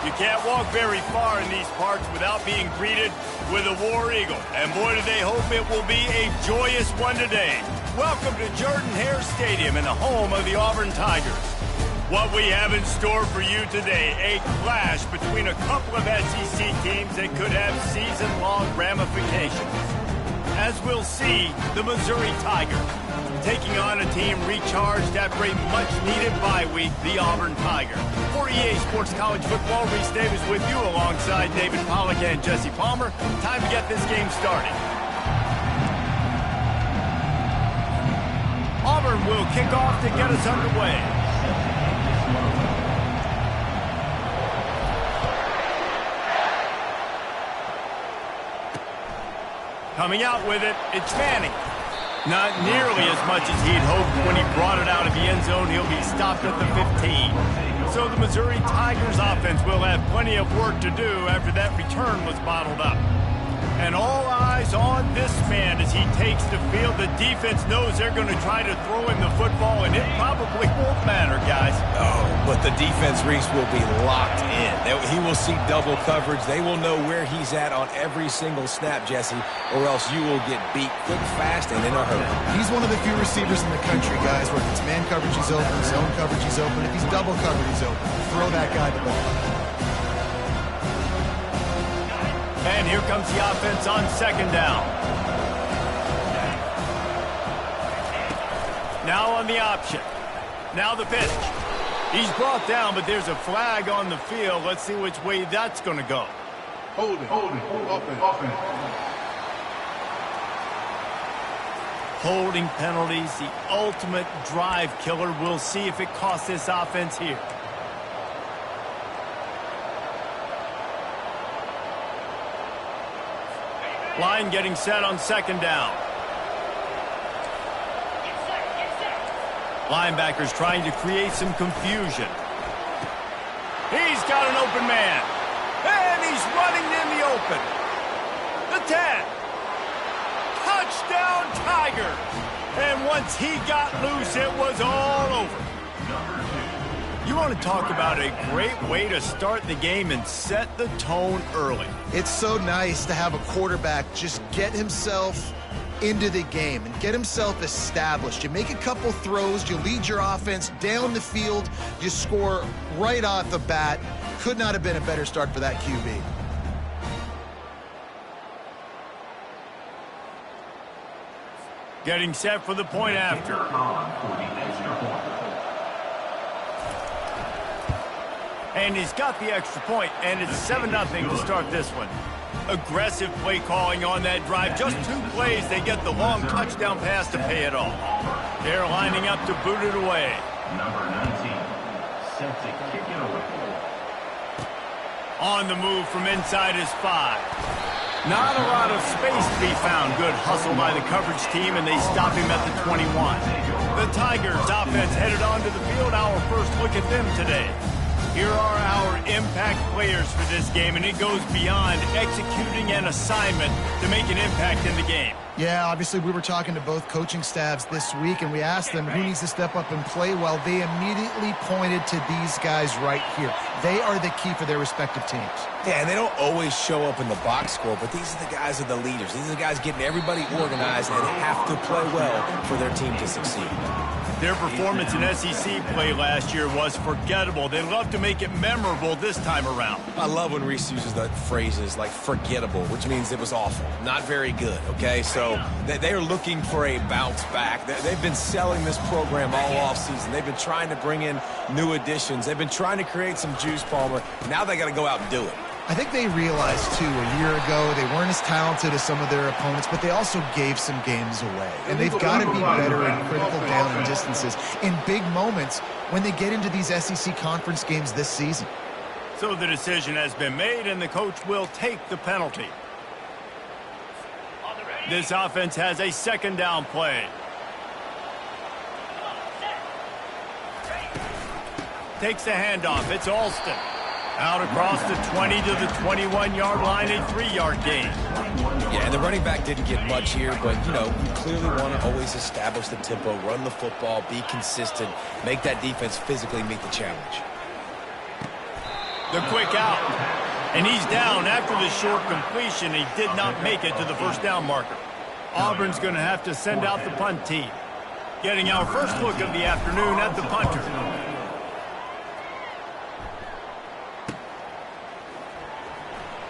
You can't walk very far in these parts without being greeted with a War Eagle. And boy, do they hope it will be a joyous one today. Welcome to Jordan-Hare Stadium and the home of the Auburn Tigers. What we have in store for you today, a clash between a couple of SEC teams that could have season-long ramifications. As we'll see, the Missouri Tigers taking on a team recharged after a much-needed bye week, the Auburn Tigers. For EA Sports College Football, Reese Davis with you alongside David Pollack and Jesse Palmer. Time to get this game started. Auburn will kick off to get us underway. Coming out with it, it's Manning. Not nearly as much as he'd hoped when he brought it out of the end zone. He'll be stopped at the 15. So the Missouri Tigers offense will have plenty of work to do after that return was bottled up. And all eyes on this man as he takes the field. The defense knows they're going to try to throw him the football, and it probably won't matter, guys. Oh, but the defense, Reese, will be locked in. He will see double coverage. They will know where he's at on every single snap, Jesse, or else you will get beat quick, fast, and in a hurry. He's one of the few receivers in the country, guys, where if it's man coverage, he's open, zone coverage, he's open. If he's double coverage, he's open. Throw that guy the ball. And here comes the offense on second down. Now on the option. Now the pitch. He's brought down, but there's a flag on the field. Let's see which way that's going to go. Hold it. Offense. Holding penalties, the ultimate drive killer. We'll see if it costs this offense here. Line getting set on second down. Linebackers trying to create some confusion. He's got an open man. And he's running in the open. The 10. Touchdown Tigers. And once he got loose, it was all over. You want to talk about a great way to start the game and set the tone early. It's so nice to have a quarterback just get himself into the game and get himself established. You make a couple throws, you lead your offense down the field, you score right off the bat. Could not have been a better start for that QB. Getting set for the point after. And he's got the extra point, and it's 7-0 to start this one. Aggressive play calling on that drive. Just 2 plays, they get the long touchdown pass to pay it off. They're lining up to boot it away. Number 19, set to kick it away. On the move from inside his 5. Not a lot of space to be found. Good hustle by the coverage team, and they stop him at the 21. The Tigers offense headed onto the field. Our first look at them today. Here are our impact players for this game, and it goes beyond executing an assignment to make an impact in the game. Yeah, obviously we were talking to both coaching staffs this week, and we asked them who needs to step up and play well. They immediately pointed to these guys right here. They are the key for their respective teams. Yeah, and they don't always show up in the box score, but these are the guys that are the leaders. These are the guys getting everybody organized and have to play well for their team to succeed. Their performance in SEC play last year was forgettable. They love to make it memorable this time around. I love when Reese uses the phrases like forgettable, which means it was awful, not very good, okay? So they are looking for a bounce back. They've been selling this program all offseason. They've been trying to bring in new additions. They've been trying to create some juice, Palmer. Now they got to go out and do it. I think they realized, too, a year ago they weren't as talented as some of their opponents, but they also gave some games away. And they've got to be better in critical down and distances in big moments when they get into these SEC conference games this season. So the decision has been made, and the coach will take the penalty. This offense has a second down play. Takes the handoff. It's Alston. Out across the 20 to the 21-yard line, a 3-yard gain. Yeah, and the running back didn't get much here, but, you know, you clearly want to always establish the tempo, run the football, be consistent, make that defense physically meet the challenge. The quick out. And he's down after the short completion. He did not make it to the first down marker. Auburn's going to have to send out the punt team. Getting our first look of the afternoon at the punter.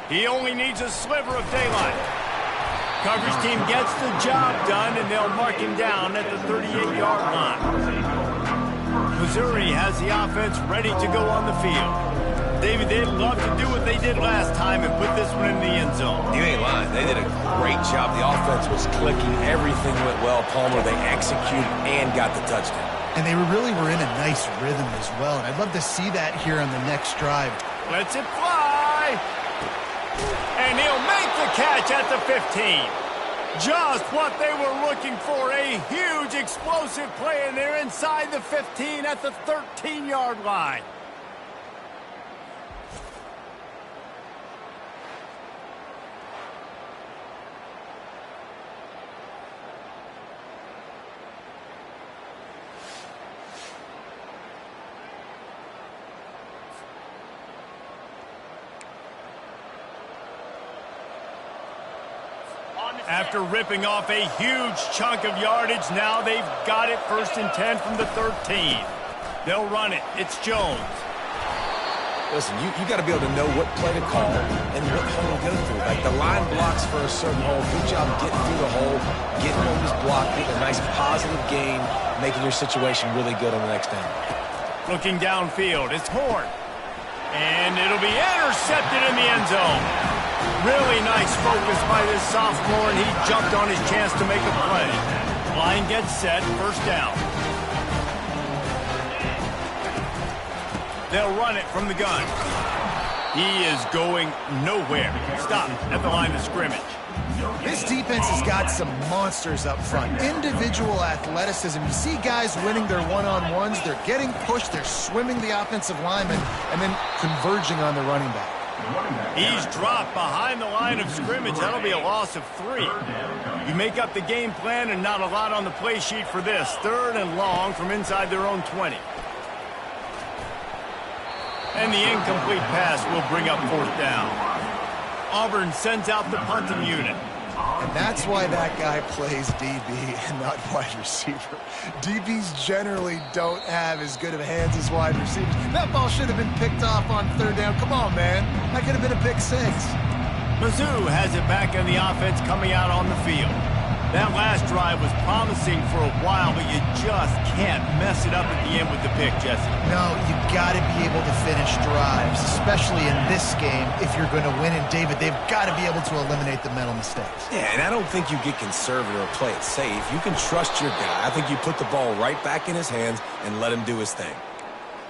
He only needs a sliver of daylight. Coverage team gets the job done, and they'll mark him down at the 38-yard line. Missouri has the offense ready to go on the field. David, they'd love to do what they did last time and put this one in the end zone. You ain't lying. They did a great job. The offense was clicking. Everything went well, Palmer. They executed and got the touchdown. And they really were in a nice rhythm as well. And I'd love to see that here on the next drive. Lets it fly. And he'll make the catch at the 15. Just what they were looking for. A huge explosive play, and they're inside the 15 at the 13-yard line. After ripping off a huge chunk of yardage, now they've got it 1st and 10 from the 13. They'll run it. It's Jones. Listen, you got to be able to know what play to call and what hole to go through. Like the line blocks for a certain hole. Good job getting through the hole, getting on this block, getting a nice positive gain, making your situation really good on the next down. Looking downfield, it's Horn. And it'll be intercepted in the end zone. Really nice focus by this sophomore, and he jumped on his chance to make a play. Line gets set, 1st down. They'll run it from the gun. He is going nowhere. Stop at the line of scrimmage. This defense has got some monsters up front. Individual athleticism. You see guys winning their one-on-ones. They're getting pushed. They're swimming the offensive lineman and then converging on the running back. He's dropped behind the line of scrimmage. That'll be a loss of 3. You make up the game plan and not a lot on the play sheet for this. 3rd and long from inside their own 20. And the incomplete pass will bring up 4th down. Auburn sends out the punting unit. And that's why that guy plays DB and not wide receiver. DBs generally don't have as good of hands as wide receivers. That ball should have been picked off on 3rd down. Come on, man. That could have been a pick 6. Mizzou has it back in the offense coming out on the field. That last drive was promising for a while, but you just can't mess it up at the end with the pick, Jesse. No, you got to be able to finish drives, especially in this game if you're going to win. And, David, they've got to be able to eliminate the mental mistakes. Yeah, and I don't think you get conservative or play it safe. You can trust your guy. I think you put the ball right back in his hands and let him do his thing.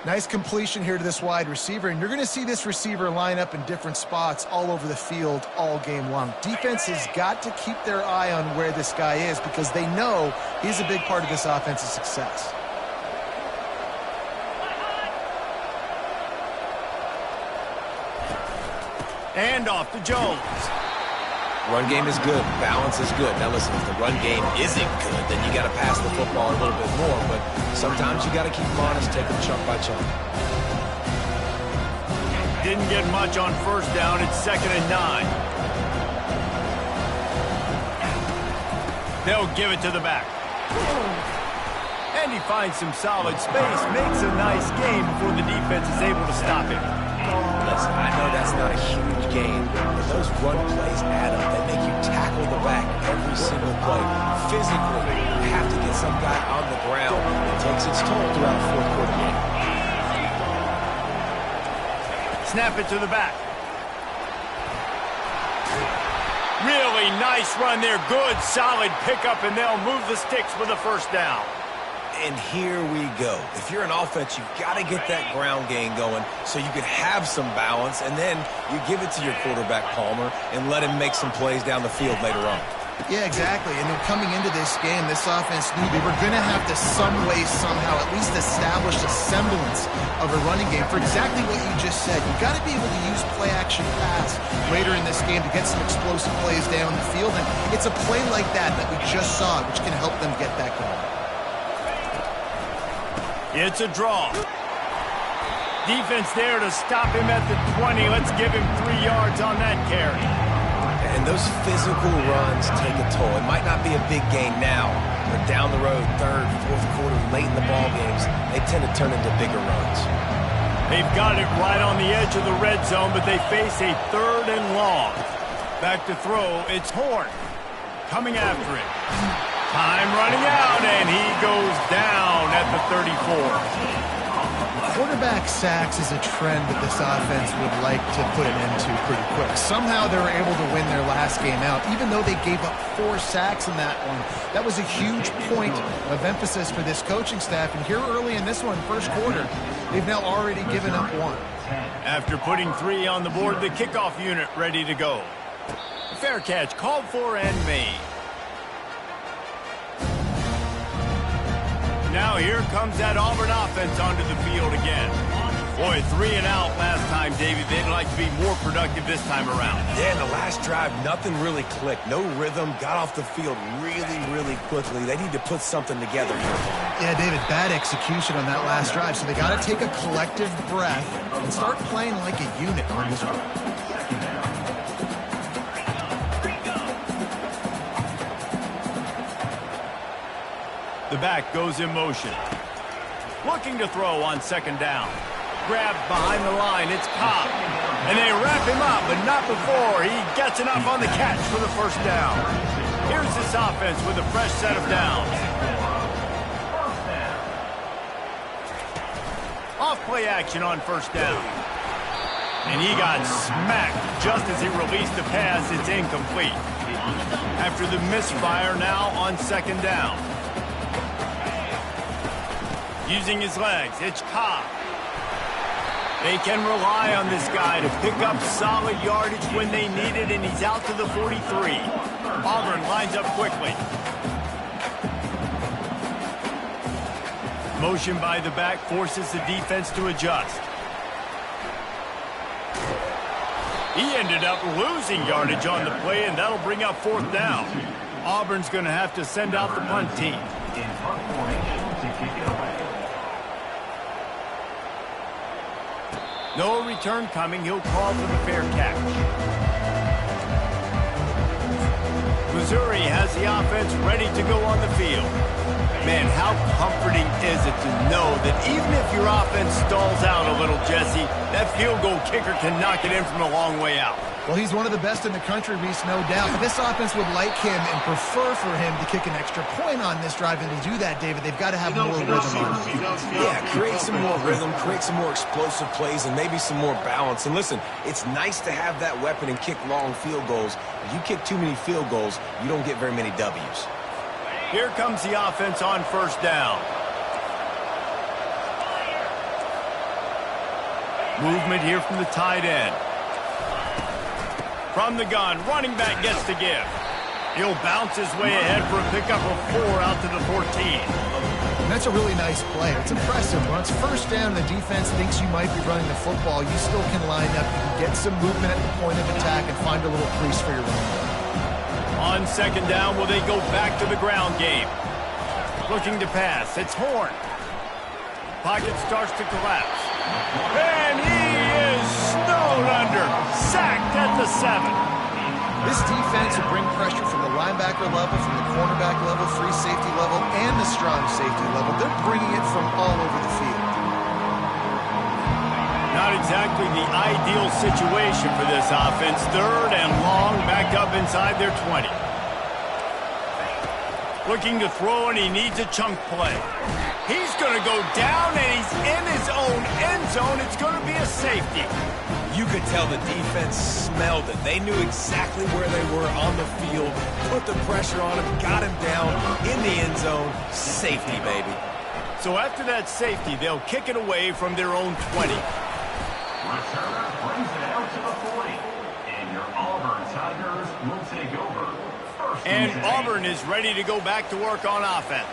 Nice completion here to this wide receiver, and you're going to see this receiver line up in different spots all over the field all game long. Defense has got to keep their eye on where this guy is because they know he's a big part of this offense's success. And off to Jones. Run game is good. Balance is good. Now, listen, if the run game isn't good, then you got to pass the football a little bit more. But sometimes you got to keep them honest, take them chunk by chunk. Didn't get much on 1st down. It's 2nd and 9. They'll give it to the back. And he finds some solid space. Makes a nice game before the defense is able to stop him. Listen, I know that's not a huge game, but those run plays add up. They make you tackle the back every single play. Physically, you have to get some guy on the ground. It takes its toll throughout the 4th quarter game. Snap it to the back. Really nice run there. Good, solid pickup, and they'll move the sticks with a 1st down. And here we go. If you're an offense, you've got to get that ground game going so you can have some balance, and then you give it to your quarterback, Palmer, and let him make some plays down the field later on. Yeah, exactly. And then coming into this game, this offense knew they were going to have to some way, somehow, at least establish a semblance of a running game for exactly what you just said. You've got to be able to use play-action pass later in this game to get some explosive plays down the field. And it's a play like that we just saw, which can help them get that going. It's a draw. Defense there to stop him at the 20. Let's give him 3 yards on that carry. And those physical runs take a toll. It might not be a big gain now, but down the road, third, fourth quarter, late in the ball games, they tend to turn into bigger runs. They've got it right on the edge of the red zone, but they face a 3rd and long. Back to throw, it's Horn coming after it. Time running out, and he goes down at the 34. Quarterback sacks is a trend that this offense would like to put an end to pretty quick. Somehow they were able to win their last game out, even though they gave up 4 sacks in that one. That was a huge point of emphasis for this coaching staff. And here early in this one, first quarter, they've now already given up 1. After putting 3 on the board, the kickoff unit ready to go. Fair catch called for and made. Now here comes that Auburn offense onto the field again. Boy, 3 and out last time, David. They'd like to be more productive this time around. Yeah, in the last drive, nothing really clicked. No rhythm, got off the field really, really quickly. They need to put something together here. Yeah, David, bad execution on that last drive. So they got to take a collective breath and start playing like a unit on this one. The back goes in motion. Looking to throw on 2nd down. Grabbed behind the line. It's Cobb. And they wrap him up, but not before he gets enough on the catch for the 1st down. Here's this offense with a fresh set of downs. Off play action on 1st down. And he got smacked just as he released the pass. It's incomplete. After the misfire, now on 2nd down. Using his legs, it's Cobb. They can rely on this guy to pick up solid yardage when they need it, and he's out to the 43. Auburn lines up quickly. Motion by the back forces the defense to adjust. He ended up losing yardage on the play, and that'll bring up 4th down. Auburn's going to have to send out the punt team. In punt formation to kick it away. No return coming. He'll call for the fair catch. Missouri has the offense ready to go on the field. Man, how comforting is it to know that even if your offense stalls out a little, Jesse, that field goal kicker can knock it in from a long way out. Well, he's one of the best in the country, Reese, no doubt. But this offense would like him and prefer for him to kick an extra point on this drive. And to do that, David, they've got to have more rhythm on it. Yeah, create some more rhythm, create some more explosive plays, and maybe some more balance. And listen, it's nice to have that weapon and kick long field goals. If you kick too many field goals, you don't get very many W's. Here comes the offense on 1st down. Movement here from the tight end. From the gun, running back gets to give. He'll bounce his way ahead for a pickup of 4 out to the 14. And that's a really nice play. It's impressive. When it's 1st down and the defense thinks you might be running the football, you still can line up. You can get some movement at the point of attack and find a little crease for your running back. On 2nd down, will they go back to the ground game? Looking to pass. It's Horn. Pocket starts to collapse. And he is snowed under. Sacked at the 7. This defense will bring pressure from the linebacker level, from the cornerback level, free safety level, and the strong safety level. They're bringing it from all over the field. Not exactly the ideal situation for this offense. 3rd and long, back up inside their 20. Looking to throw, and he needs a chunk play. He's going to go down, and he's in his own end zone. It's going to be a safety. You could tell the defense smelled it. They knew exactly where they were on the field, put the pressure on him, got him down in the end zone. Safety, baby. So after that safety, they'll kick it away from their own 20. Returner brings it out to the 40. And your Auburn Tigers will take over. And Auburn is ready to go back to work on offense.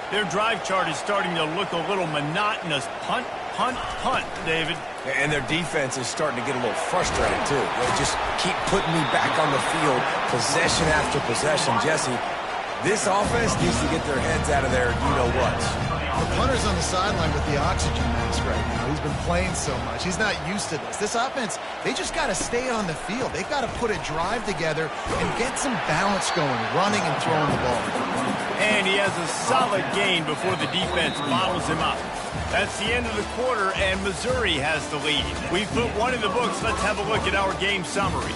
Their drive chart is starting to look a little monotonous. Punt, punt, punt, David. And their defense is starting to get a little frustrated, too. They just keep putting me back on the field, possession after possession. Jesse, this offense needs to get their heads out of their you-know-what. The punter's on the sideline with the oxygen mask right now. He's been playing so much. He's not used to this. This offense, they just got to stay on the field. They've got to put a drive together and get some balance going, running and throwing the ball. And he has a solid gain before the defense bottles him up. That's the end of the quarter, and Missouri has the lead. We've put one in the books. Let's have a look at our game summary.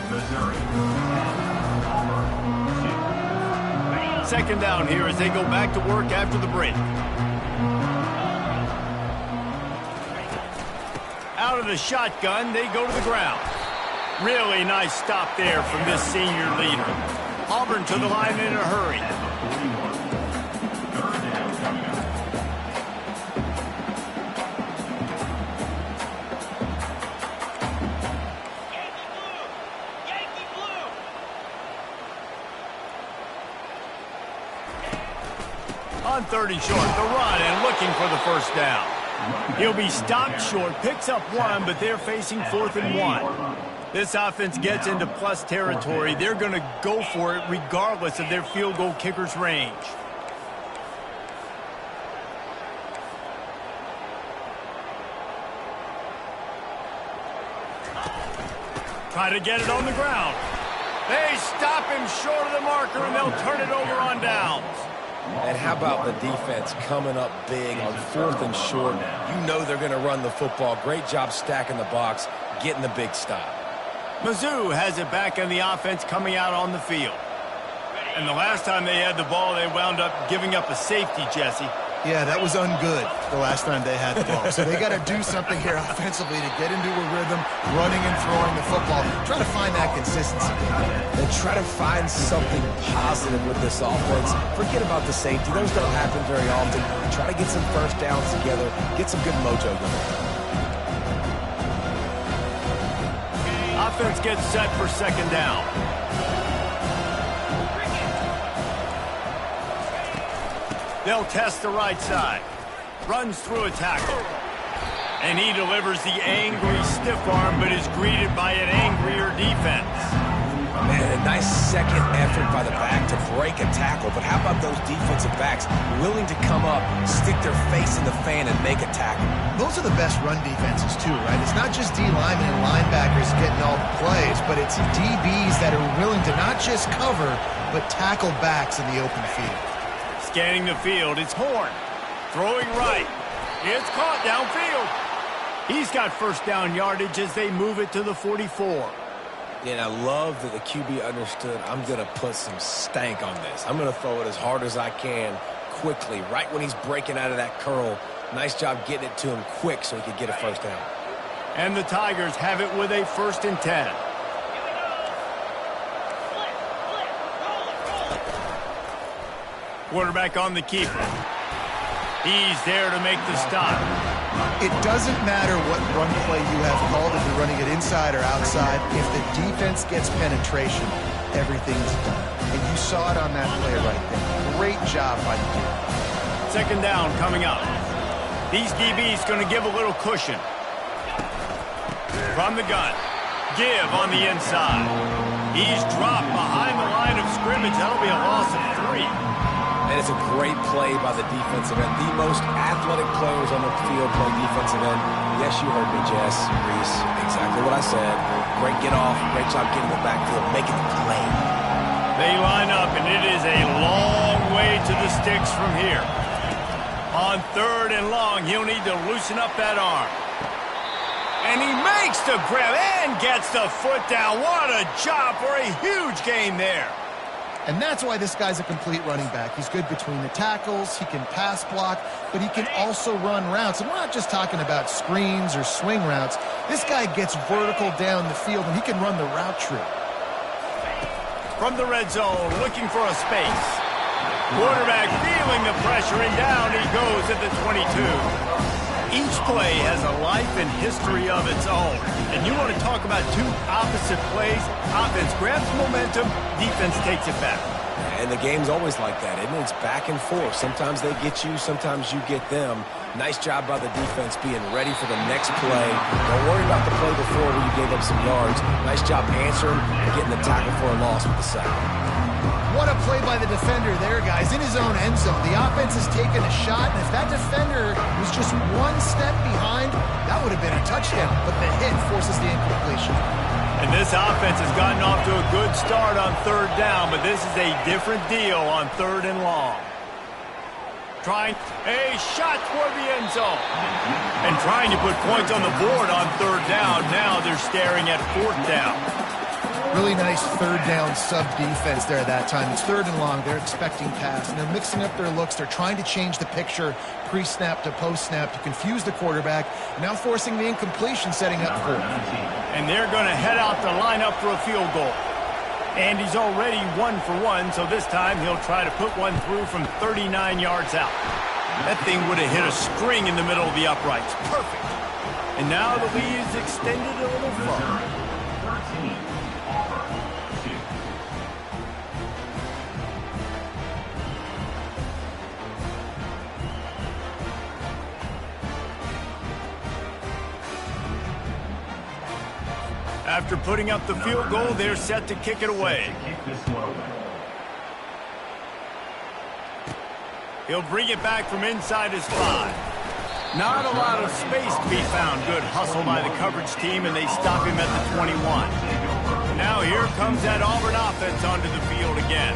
Missouri. Second down here as they go back to work after the break. Out of the shotgun, they go to the ground. Really nice stop there from this senior leader. Auburn to the line in a hurry. On 30 short, the run and looking for the first down. He'll be stopped short, picks up one, but they're facing 4th and 1. This offense gets into plus territory. They're going to go for it regardless of their field goal kicker's range. Try to get it on the ground. They stop him short of the marker, and they'll turn it over on downs. And how about the defense coming up big on 4th and short? You know they're going to run the football. Great job stacking the box, getting the big stop. Mizzou has it back on the offense coming out on the field. And the last time they had the ball, they wound up giving up a safety, Jesse. Yeah, that was ungood the last time they had the ball. So they got to do something here offensively to get into a rhythm, running and throwing the football. Try to find that consistency. And try to find something positive with this offense. Forget about the safety. Those don't happen very often. Try to get some first downs together. Get some good mojo going. Offense gets set for second down. They'll test the right side. Runs through a tackle. And he delivers the angry stiff arm, but is greeted by an angrier defense. Man, a nice second effort by the back to break a tackle. But how about those defensive backs willing to come up, stick their face in the fan, and make a tackle? Those are the best run defenses, too, right? It's not just D linemen and linebackers getting all the plays, but it's DBs that are willing to not just cover, but tackle backs in the open field. Scanning the field, it's Horn. Throwing right. It's caught downfield. He's got first down yardage as they move it to the 44. And I love that the QB understood, I'm going to put some stank on this. I'm going to throw it as hard as I can quickly, right when he's breaking out of that curl. Nice job getting it to him quick so he could get a first down. And the Tigers have it with a 1st and 10. Quarterback on the keeper. He's there to make the stop. It doesn't matter what run play you have called, if you're running it inside or outside. If the defense gets penetration, everything's done. And you saw it on that play right there. Great job by the defense. Second down coming up. These DBs going to give a little cushion. From the gun. Give on the inside. He's dropped behind the line of scrimmage. That'll be a loss of 3. And it's a great play by the defensive end. The most athletic players on the field play defensive end. Yes, you heard me, Jess, Reese. Exactly what I said. Great get off. Great job getting the backfield, making the play. They line up, and it is a long way to the sticks from here. On 3rd and long, he'll need to loosen up that arm. And he makes the grab and gets the foot down. What a job for a huge gain there. And that's why this guy's a complete running back. He's good between the tackles, he can pass block, but he can also run routes. And we're not just talking about screens or swing routes. This guy gets vertical down the field, and he can run the route tree. From the red zone, looking for a space. Quarterback feeling the pressure, and down he goes at the 22. Each play has a life and history of its own. And you want to talk about two opposite plays. Offense grabs momentum, defense takes it back. And the game's always like that, isn't it? It's back and forth. Sometimes they get you, sometimes you get them. Nice job by the defense being ready for the next play. Don't worry about the play before where you gave up some yards. Nice job answering and getting the tackle for a loss with the sack. What a play by the defender there, guys, in his own end zone. The offense has taken a shot, and if that defender was just one step behind, that would have been a touchdown. But the hit forces the incompletion. And this offense has gotten off to a good start on third down, but this is a different deal on third and long. Trying a shot toward the end zone. And trying to put points on the board on third down. Now they're staring at fourth down. Really nice third down sub-defense there at that time. It's third and long. They're expecting pass, and they're mixing up their looks. They're trying to change the picture pre-snap to post-snap to confuse the quarterback, now forcing the incompletion, setting up for it. And they're going to head out to line up for a field goal. And he's already 1 for 1, so this time he'll try to put one through from 39 yards out. That thing would have hit a string in the middle of the uprights. Perfect. And now the lead is extended a little further. 13, Auburn, 2. After putting up the field goal, they're set to kick it away. He'll bring it back from inside his 5. Not a lot of space to be found. Good hustle by the coverage team, and they stop him at the 21. Now here comes that Auburn offense onto the field again.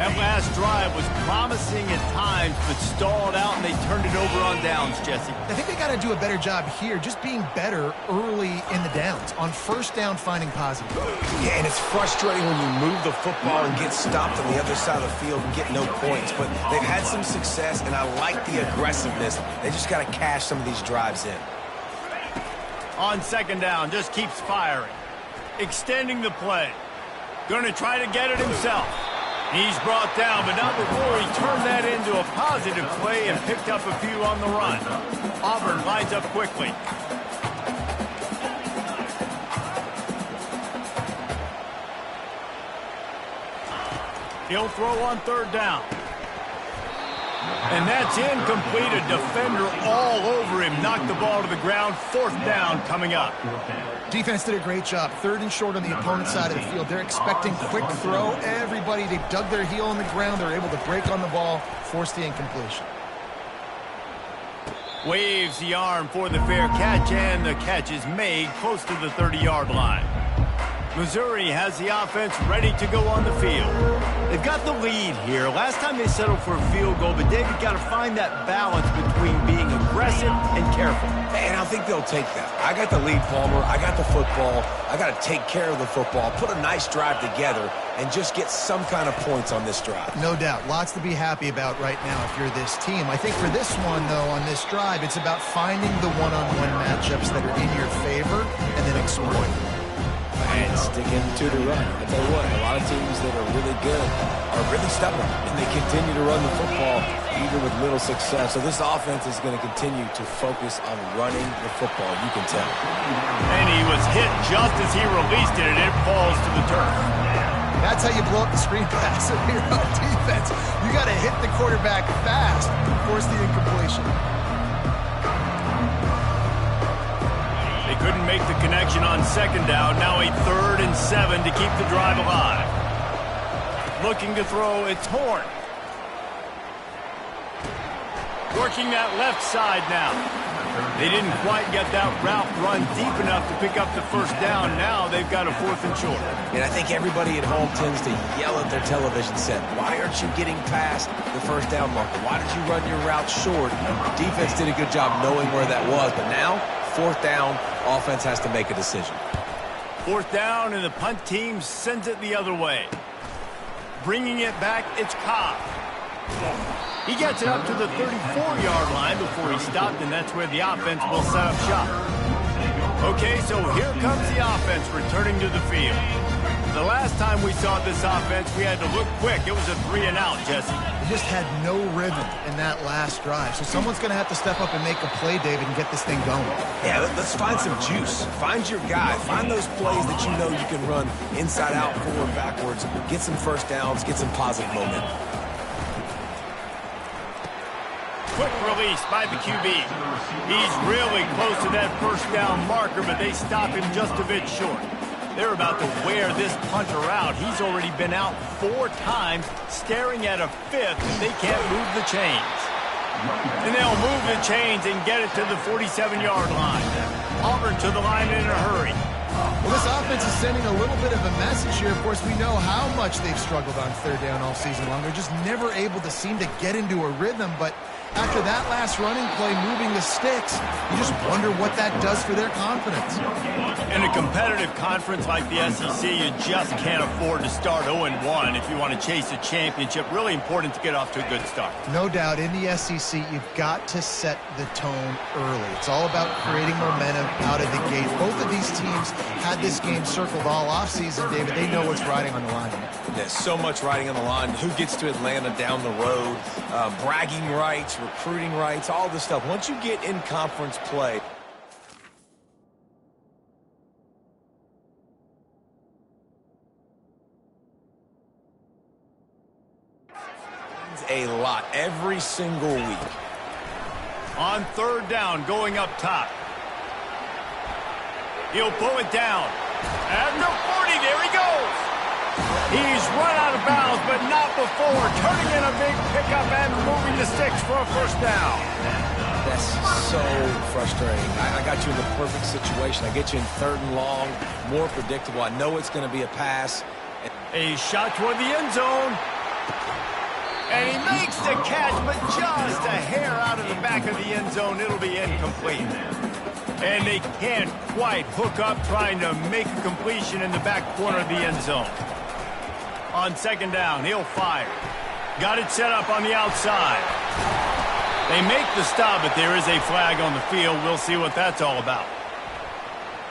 That last drive was promising at times, but stalled out, and they turned it over on downs, Jesse. I think they got to do a better job here, just being better early in the downs. On first down, finding positive. Yeah, and it's frustrating when you move the football and get stopped on the other side of the field and get no points. But they've had some success, and I like the aggressiveness. They just got to cash some of these drives in. On second down, just keeps firing. Extending the play. Going to try to get it himself. He's brought down, but not before he turned that into a positive play and picked up a few on the run. Auburn lines up quickly. He'll throw on third down. And that's incomplete. A defender all over him. Knocked the ball to the ground. Fourth down coming up. Defense did a great job. Third and short on the opponent's side of the field. They're expecting quick throw. Everybody, they dug their heel on the ground. They're able to break on the ball, force the incompletion. Waves the arm for the fair catch, and the catch is made close to the 30-yard line. Missouri has the offense ready to go on the field. They've got the lead here. Last time they settled for a field goal, but David got to find that balance between being aggressive and careful. And I think they'll take that. I got the lead, Palmer. I got the football. I got to take care of the football, put a nice drive together, and just get some kind of points on this drive. No doubt. Lots to be happy about right now if you're this team. I think for this one, though, on this drive, it's about finding the one-on-one matchups that are in your favor and then exploiting them. And sticking to the run. I tell you what, a lot of teams that are really good are really stubborn, and they continue to run the football even with little success. So this offense is going to continue to focus on running the football, you can tell. And he was hit just as he released it, and it falls to the turf. That's how you blow up the screen pass if you're on defense. You got to hit the quarterback fast to force the incompletion. They couldn't make the connection on second down. Now a 3rd and 7 to keep the drive alive. Looking to throw, it's Horn. Working that left side now. They didn't quite get that route run deep enough to pick up the first down. Now they've got a 4th and short. And I think everybody at home tends to yell at their television set. Why aren't you getting past the first down marker? Why did you run your route short? Defense did a good job knowing where that was, but now, 4th down, offense has to make a decision. 4th down, and the punt team sends it the other way. Bringing it back, it's Cobb. He gets it up to the 34-yard line before he stopped, and that's where the offense will set up shop. Okay, so here comes the offense returning to the field. The last time we saw this offense, we had to look quick. It was a 3-and-out, Jesse. They just had no rhythm in that last drive. So someone's going to have to step up and make a play, David, and get this thing going. Yeah, let's find some juice. Find your guy. Find those plays that you know you can run inside out, forward, backwards. Get some first downs. Get some positive momentum. Quick release by the QB. He's really close to that first down marker, but they stop him just a bit short. They're about to wear this punter out. He's already been out 4 times, staring at a 5th, and they can't move the chains. And they'll move the chains and get it to the 47-yard line. Auburn to the line in a hurry. Well, this offense is sending a little bit of a message here. Of course, we know how much they've struggled on 3rd down all season long. They're just never able to seem to get into a rhythm, but after that last running play, moving the sticks, you just wonder what that does for their confidence. In a competitive conference like the SEC, you just can't afford to start 0-1 if you want to chase a championship. Really important to get off to a good start. No doubt, in the SEC, you've got to set the tone early. It's all about creating momentum out of the gate. Both of these teams had this game circled all offseason, David. They know what's riding on the line. There's so much riding on the line. Who gets to Atlanta down the road, bragging rights, recruiting rights, all this stuff. Once you get in conference play, a lot every single week. On 3rd down, going up top. He'll pull it down. At the 40, there he goes. He's run out of bounds, but not before. Turning in a big pickup and moving the sticks for a 1st down. That's so frustrating. I got you in the perfect situation. I get you in 3rd and long, more predictable. I know it's going to be a pass. A shot toward the end zone. And he makes the catch, but just a hair out of the back of the end zone. It'll be incomplete. And they can't quite hook up trying to make a completion in the back corner of the end zone. On 2nd down, he'll fire. Got it set up on the outside. They make the stop, but there is a flag on the field. We'll see what that's all about.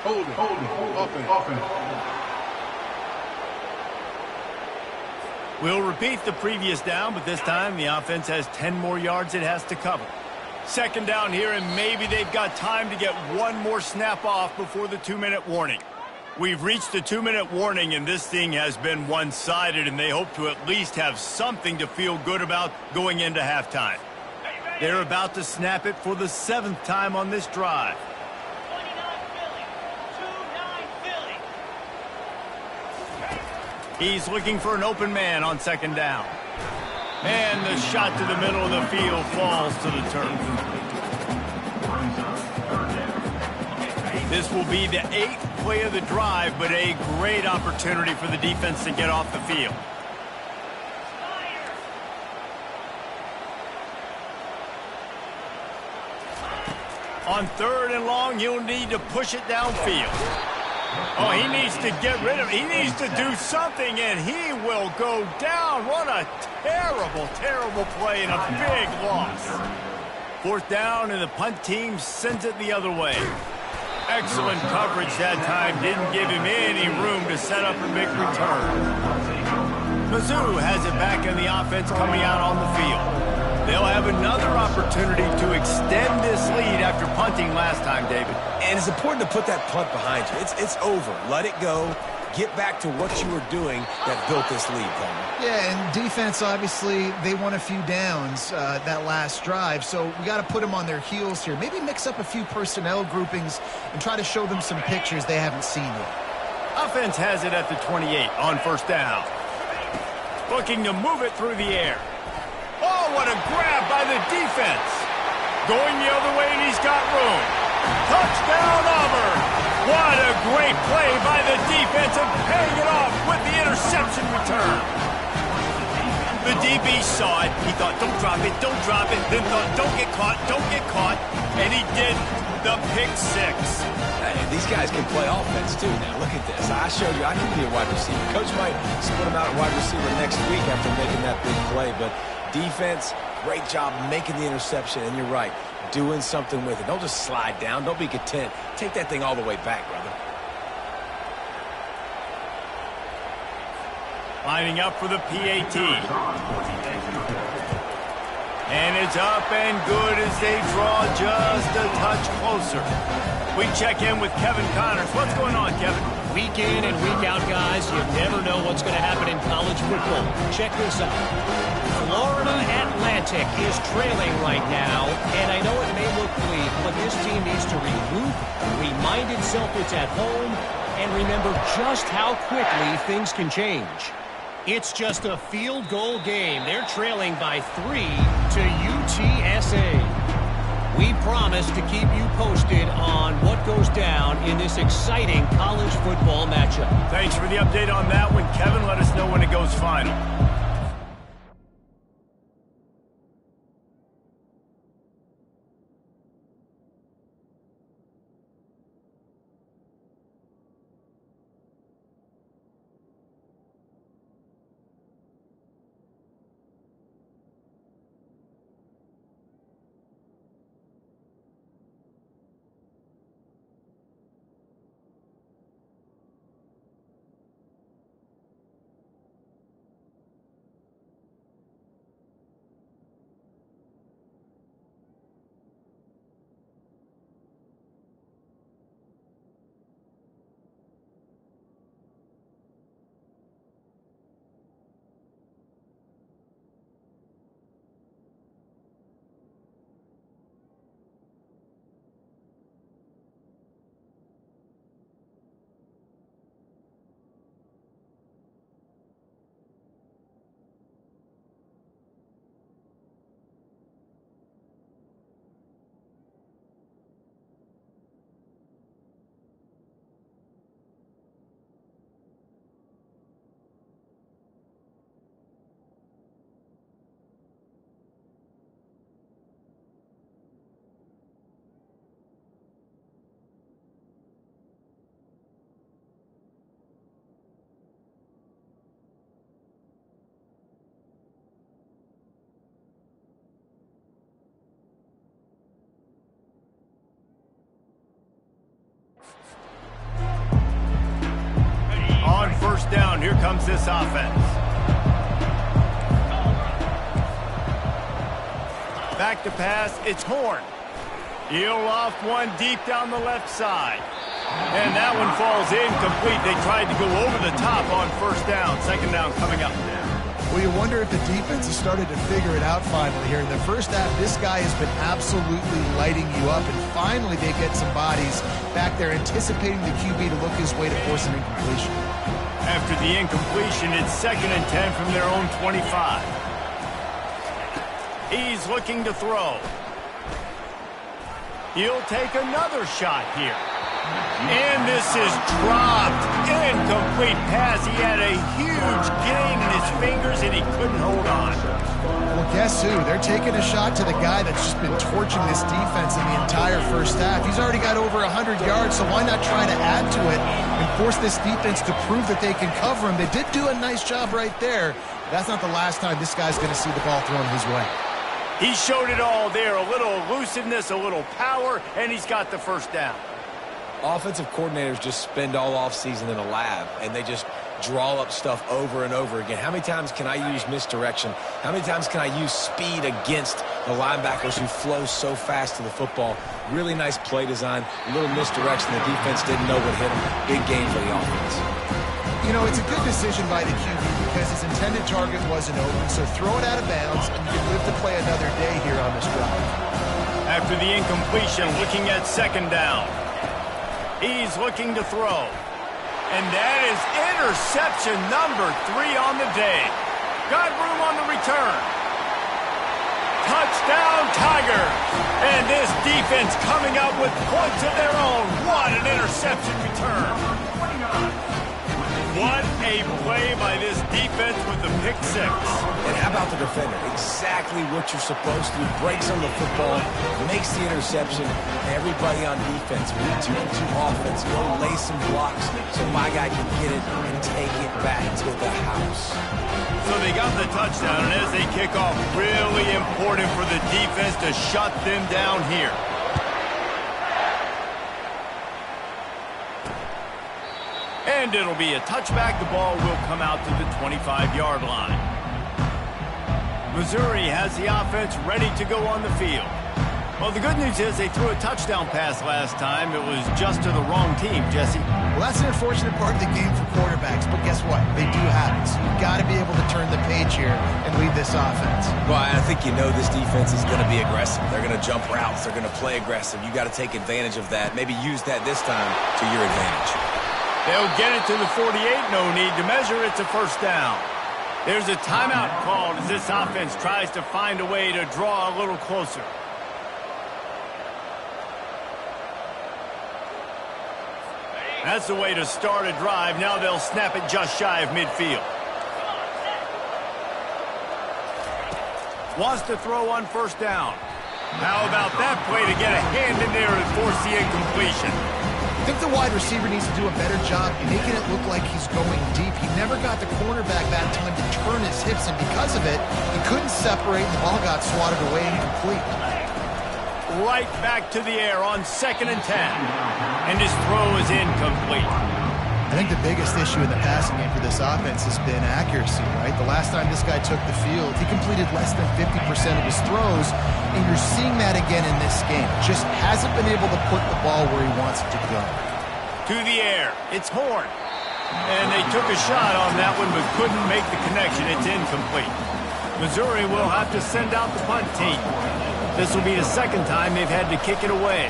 Hold it. Offense. We'll repeat the previous down, but this time the offense has 10 more yards it has to cover. 2nd down here, and maybe they've got time to get one more snap off before the 2-minute warning. We've reached the 2-minute warning, and this thing has been one-sided, and they hope to at least have something to feel good about going into halftime. They're about to snap it for the 7th time on this drive. 29 Philly. He's looking for an open man on 2nd down. And the shot to the middle of the field falls to the turf. This will be the 8th play of the drive, but a great opportunity for the defense to get off the field. On 3rd and long, you'll need to push it downfield. Oh, he needs to get rid of it. He needs to do something, and he will go down. What a terrible, terrible play and a big loss. 4th down, and the punt team sends it the other way. Excellent coverage that time. Didn't give him any room to set up a big return. Mizzou has it back in the offense coming out on the field. They'll have another opportunity to extend this lead after punting last time, David. And it's important to put that punt behind you. It's over. Let it go. Get back to what you were doing that built this lead, Coleman. Yeah, and defense, obviously, they won a few downs that last drive, so we got to put them on their heels here. Maybe mix up a few personnel groupings and try to show them some pictures they haven't seen yet. Offense has it at the 28 on 1st down. Looking to move it through the air. Oh, what a grab by the defense. Going the other way, and he's got room. Touchdown, Auburn. What a great play by the defense and paying it off with the interception return. The DB saw it. He thought, don't drop it, don't drop it. Then thought, don't get caught. And he did the pick 6. Hey, these guys can play offense, too. Now, look at this. I showed you I can be a wide receiver. Coach might split him out at wide receiver next week after making that big play, but defense, great job making the interception, and you're right, doing something with it. Don't just slide down. Don't be content. Take that thing all the way back, brother. Lining up for the PAT. And it's up and good as they draw just a touch closer. We check in with Kevin Connors. What's going on, Kevin? Week in and week out, guys, you never know what's going to happen in college football. Check this out. Florida Atlantic is trailing right now, and I know it may look bleak, but this team needs to regroup, remind itself it's at home, and remember just how quickly things can change. It's just a field goal game. They're trailing by 3 to UTSA. We promise to keep you posted on what goes down in this exciting college football matchup. Thanks for the update on that one, Kevin. Let us know when it goes final. On first down, here comes this offense. Back to pass, it's Horn. He'll loft one deep down the left side. And that one falls incomplete. They tried to go over the top on first down. Second down coming up. Well, you wonder if the defense has started to figure it out finally here. In the first half, this guy has been absolutely lighting you up, and finally they get some bodies back there anticipating the QB to look his way to force an incompletion. After the incompletion, it's 2nd and 10 from their own 25. He's looking to throw. He'll take another shot here. And this is dropped. Incomplete pass. He had a huge gain in his fingers, and he couldn't hold on. Well, guess who? They're taking a shot to the guy that's just been torching this defense in the entire first half. He's already got over 100 yards, so why not try to add to it and force this defense to prove that they can cover him? They did do a nice job right there. That's not the last time this guy's going to see the ball thrown his way. He showed it all there. A little elusiveness, a little power, and he's got the first down. Offensive coordinators just spend all offseason in a lab, and they just draw up stuff over and over again. How many times can I use misdirection? How many times can I use speed against the linebackers who flow so fast to the football? Really nice play design, a little misdirection. The defense didn't know what hit them. Big game for the offense. You know, it's a good decision by the QB because his intended target wasn't open, so throw it out of bounds, and you can live to play another day here on this drive. After the incompletion, looking at 2nd down. He's looking to throw. And that is interception number 3 on the day. Got room on the return. Touchdown, Tigers. And this defense coming up with points of their own. What an interception return. What a play by this defense with the pick 6. And how about the defender? Exactly what you're supposed to. Breaks on the football, makes the interception. Everybody on defense, we do offense. Go lay some blocks so my guy can get it and take it back to the house. So they got the touchdown, and as they kick off, really important for the defense to shut them down here. And it'll be a touchback. The ball will come out to the 25-yard line. Missouri has the offense ready to go on the field. Well, the good news is they threw a touchdown pass last time. It was just to the wrong team, Jesse. Well, that's an unfortunate part of the game for quarterbacks, but guess what? They do have it. So you've got to be able to turn the page here and lead this offense. Well, I think you know this defense is going to be aggressive. They're going to jump routes. They're going to play aggressive. You got to take advantage of that. Maybe use that this time to your advantage. They'll get it to the 48. No need to measure. It's a first down. There's a timeout called as this offense tries to find a way to draw a little closer. That's the way to start a drive. Now they'll snap it just shy of midfield. Wants to throw on first down. How about that play to get a hand in there and force the incompletion? I think the wide receiver needs to do a better job making it look like he's going deep. He never got the cornerback that time to turn his hips, and because of it, he couldn't separate, and the ball got swatted away incomplete. Right back to the air on 2nd and 10. And his throw is incomplete. I think the biggest issue in the passing game for this offense has been accuracy, right? The last time this guy took the field, he completed less than 50% of his throws, and you're seeing that again in this game. Just hasn't been able to put the ball where he wants it to go. To the air. It's Horn. And they took a shot on that one but couldn't make the connection. It's incomplete. Missouri will have to send out the punt team. This will be the second time they've had to kick it away.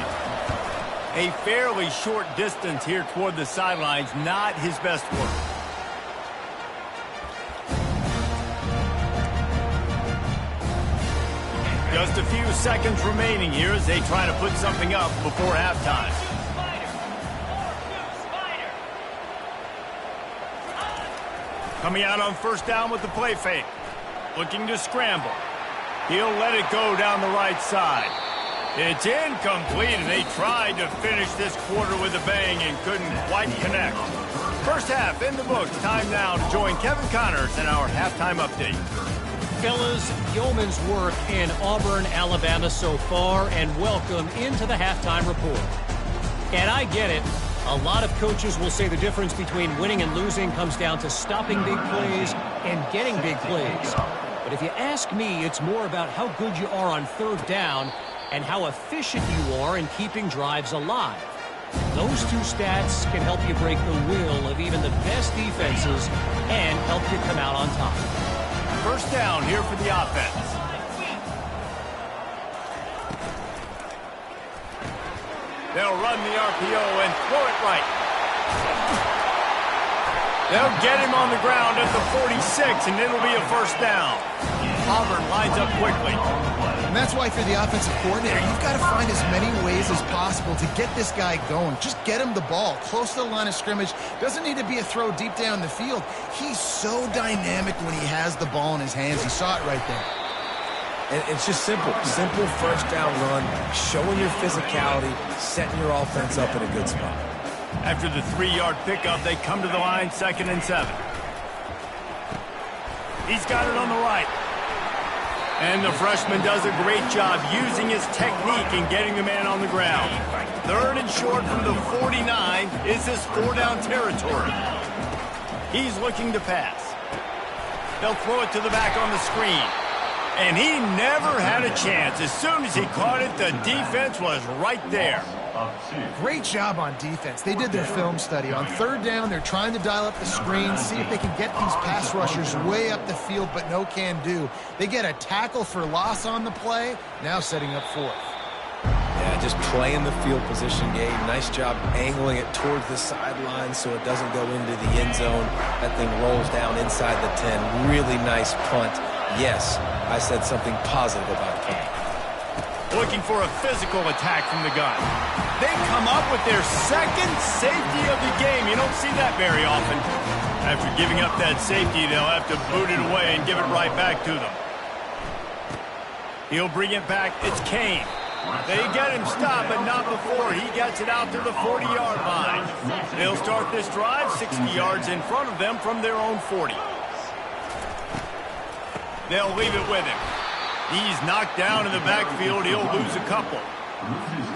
A fairly short distance here toward the sidelines, not his best work. Just a few seconds remaining here as they try to put something up before halftime. Coming out on first down with the play fake. Looking to scramble. He'll let it go down the right side. It's incomplete, and they tried to finish this quarter with a bang and couldn't quite connect. First half in the books. Time now to join Kevin Connors in our halftime update. Fellas, yeoman's work in Auburn, Alabama so far, and welcome into the halftime report. And I get it. A lot of coaches will say the difference between winning and losing comes down to stopping big plays and getting big plays. But if you ask me, it's more about how good you are on third down and how efficient you are in keeping drives alive. Those two stats can help you break the will of even the best defenses and help you come out on top. First down here for the offense. They'll run the RPO and throw it right. They'll get him on the ground at the 46, and it'll be a first down. Auburn lines up quickly. And that's why for the offensive coordinator, you've got to find as many ways as possible to get this guy going. Just get him the ball close to the line of scrimmage. Doesn't need to be a throw deep down the field. He's so dynamic when he has the ball in his hands. You saw it right there. And it's just simple. Simple first down run, showing your physicality, setting your offense up in a good spot. After the 3-yard pickup, they come to the line, 2nd and 7. He's got it on the right. And the freshman does a great job using his technique and getting the man on the ground. 3rd and short from the 49 is this 4-down territory. He's looking to pass. They'll throw it to the back on the screen. And he never had a chance. As soon as he caught it, the defense was right there. Great job on defense. They did their film study. On third down, they're trying to dial up the screen, see if they can get these pass rushers way up the field, but no can do. They get a tackle for loss on the play, now setting up fourth. Yeah, just playing the field position game. Nice job angling it towards the sideline so it doesn't go into the end zone. That thing rolls down inside the 10. Really nice punt. Yes, I said something positive about punt. Looking for a physical attack from the gun. They come up with their second safety of the game. You don't see that very often. After giving up that safety, they'll have to boot it away and give it right back to them. He'll bring it back. It's Kane. They get him stopped, but not before he gets it out to the 40-yard line. They'll start this drive 60 yards in front of them from their own 40. They'll leave it with him. He's knocked down in the backfield. He'll lose a couple.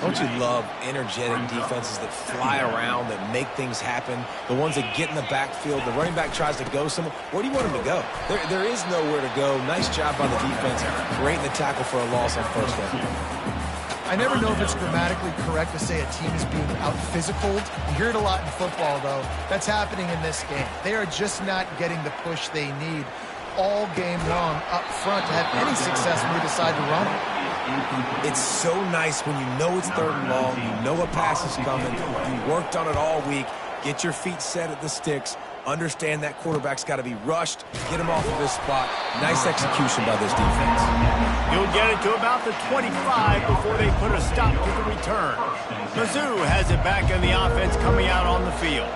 Don't you love energetic defenses that fly around, that make things happen? The ones that get in the backfield, the running back tries to go somewhere. Where do you want him to go? There is nowhere to go. Nice job by the defense. Great in the tackle for a loss on first down. I never know if it's grammatically correct to say a team is being out-physicaled. You hear it a lot in football, though. That's happening in this game. They are just not getting the push they need all game long up front to have any success when they decide to run it. It's so nice when you know it's 3rd and long, you know a pass is coming, you worked on it all week, Get your feet set at the sticks. Understand that quarterback's got to be rushed. Get him off of his spot. Nice execution by this defense. You'll get it to about the 25 before they put a stop to the return. Mizzou has it back in the offense coming out on the field.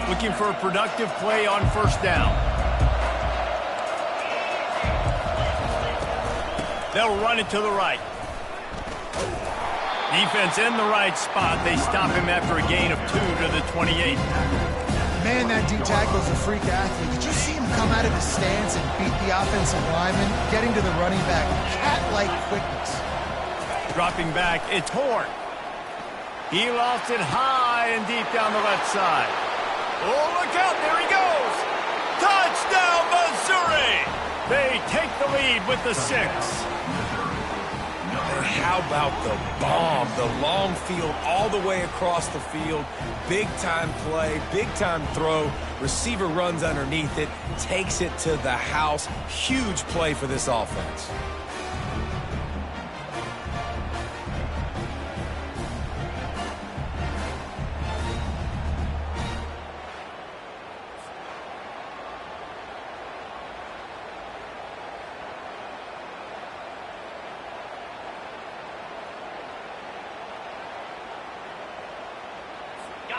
Looking for a productive play on first down. They'll run it to the right. Defense in the right spot. They stop him after a gain of 2 to the 28. Man, that D-tackle's a freak athlete. Did you see him come out of his stance and beat the offensive lineman, getting to the running back? Cat-like quickness. Dropping back, it's Horn. He lost it high and deep down the left side. Oh, look out, there he goes! Touchdown, Missouri! They take the lead with the 6. How about the bomb? The long field all the way across the field. Big-time play, big-time throw. Receiver runs underneath it, takes it to the house. Huge play for this offense.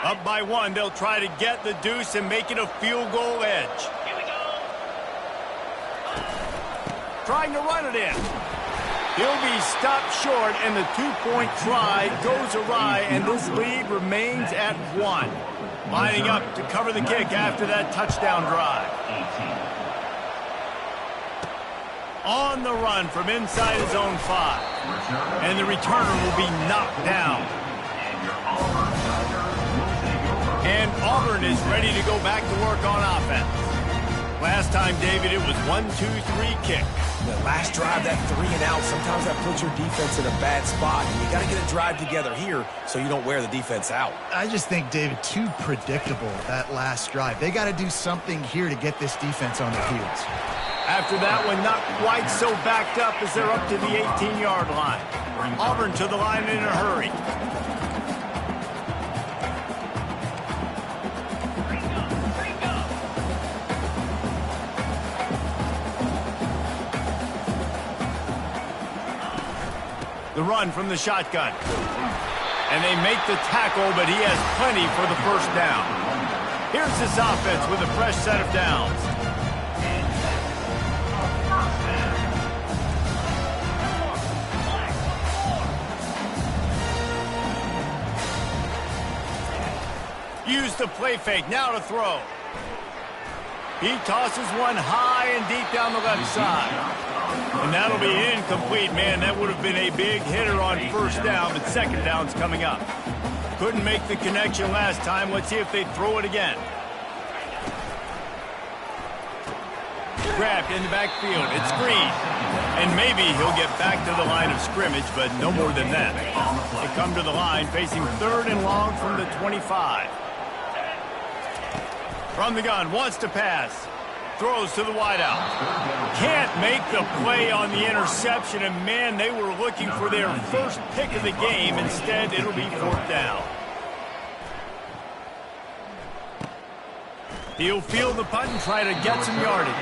Up by 1, they'll try to get the deuce and make it a field goal edge. Here we go. Trying to run it in. He'll be stopped short, and the two-point try goes awry, and this lead remains at 1. Lining up to cover the kick after that touchdown drive. On the run from inside his own 5. And the returner will be knocked down. And Auburn is ready to go back to work on offense. Last time, David, it was 1-2-3 kick. The last drive, that 3 and out, sometimes that puts your defense in a bad spot. And you got to get a drive together here so you don't wear the defense out. I just think, David, too predictable, that last drive. They got to do something here to get this defense on their heels. After that one, not quite so backed up as they're up to the 18-yard line. Auburn to the line in a hurry. The run from the shotgun. And they make the tackle, but he has plenty for the first down. Here's this offense with a fresh set of downs. Use the play fake, now to throw. He tosses one high and deep down the left side. And that'll be incomplete, man. That would have been a big hitter on first down, but second down's coming up. Couldn't make the connection last time. Let's see if they throw it again. Grabbed in the backfield. It's Green. And maybe he'll get back to the line of scrimmage, but no more than that. They come to the line facing 3rd and long from the 25. From the gun, wants to pass. Throws to the wideout. Can't make the play on the interception, and man, they were looking for their first pick of the game. Instead, it'll be 4th down. He'll field the punt and try to get some yardage.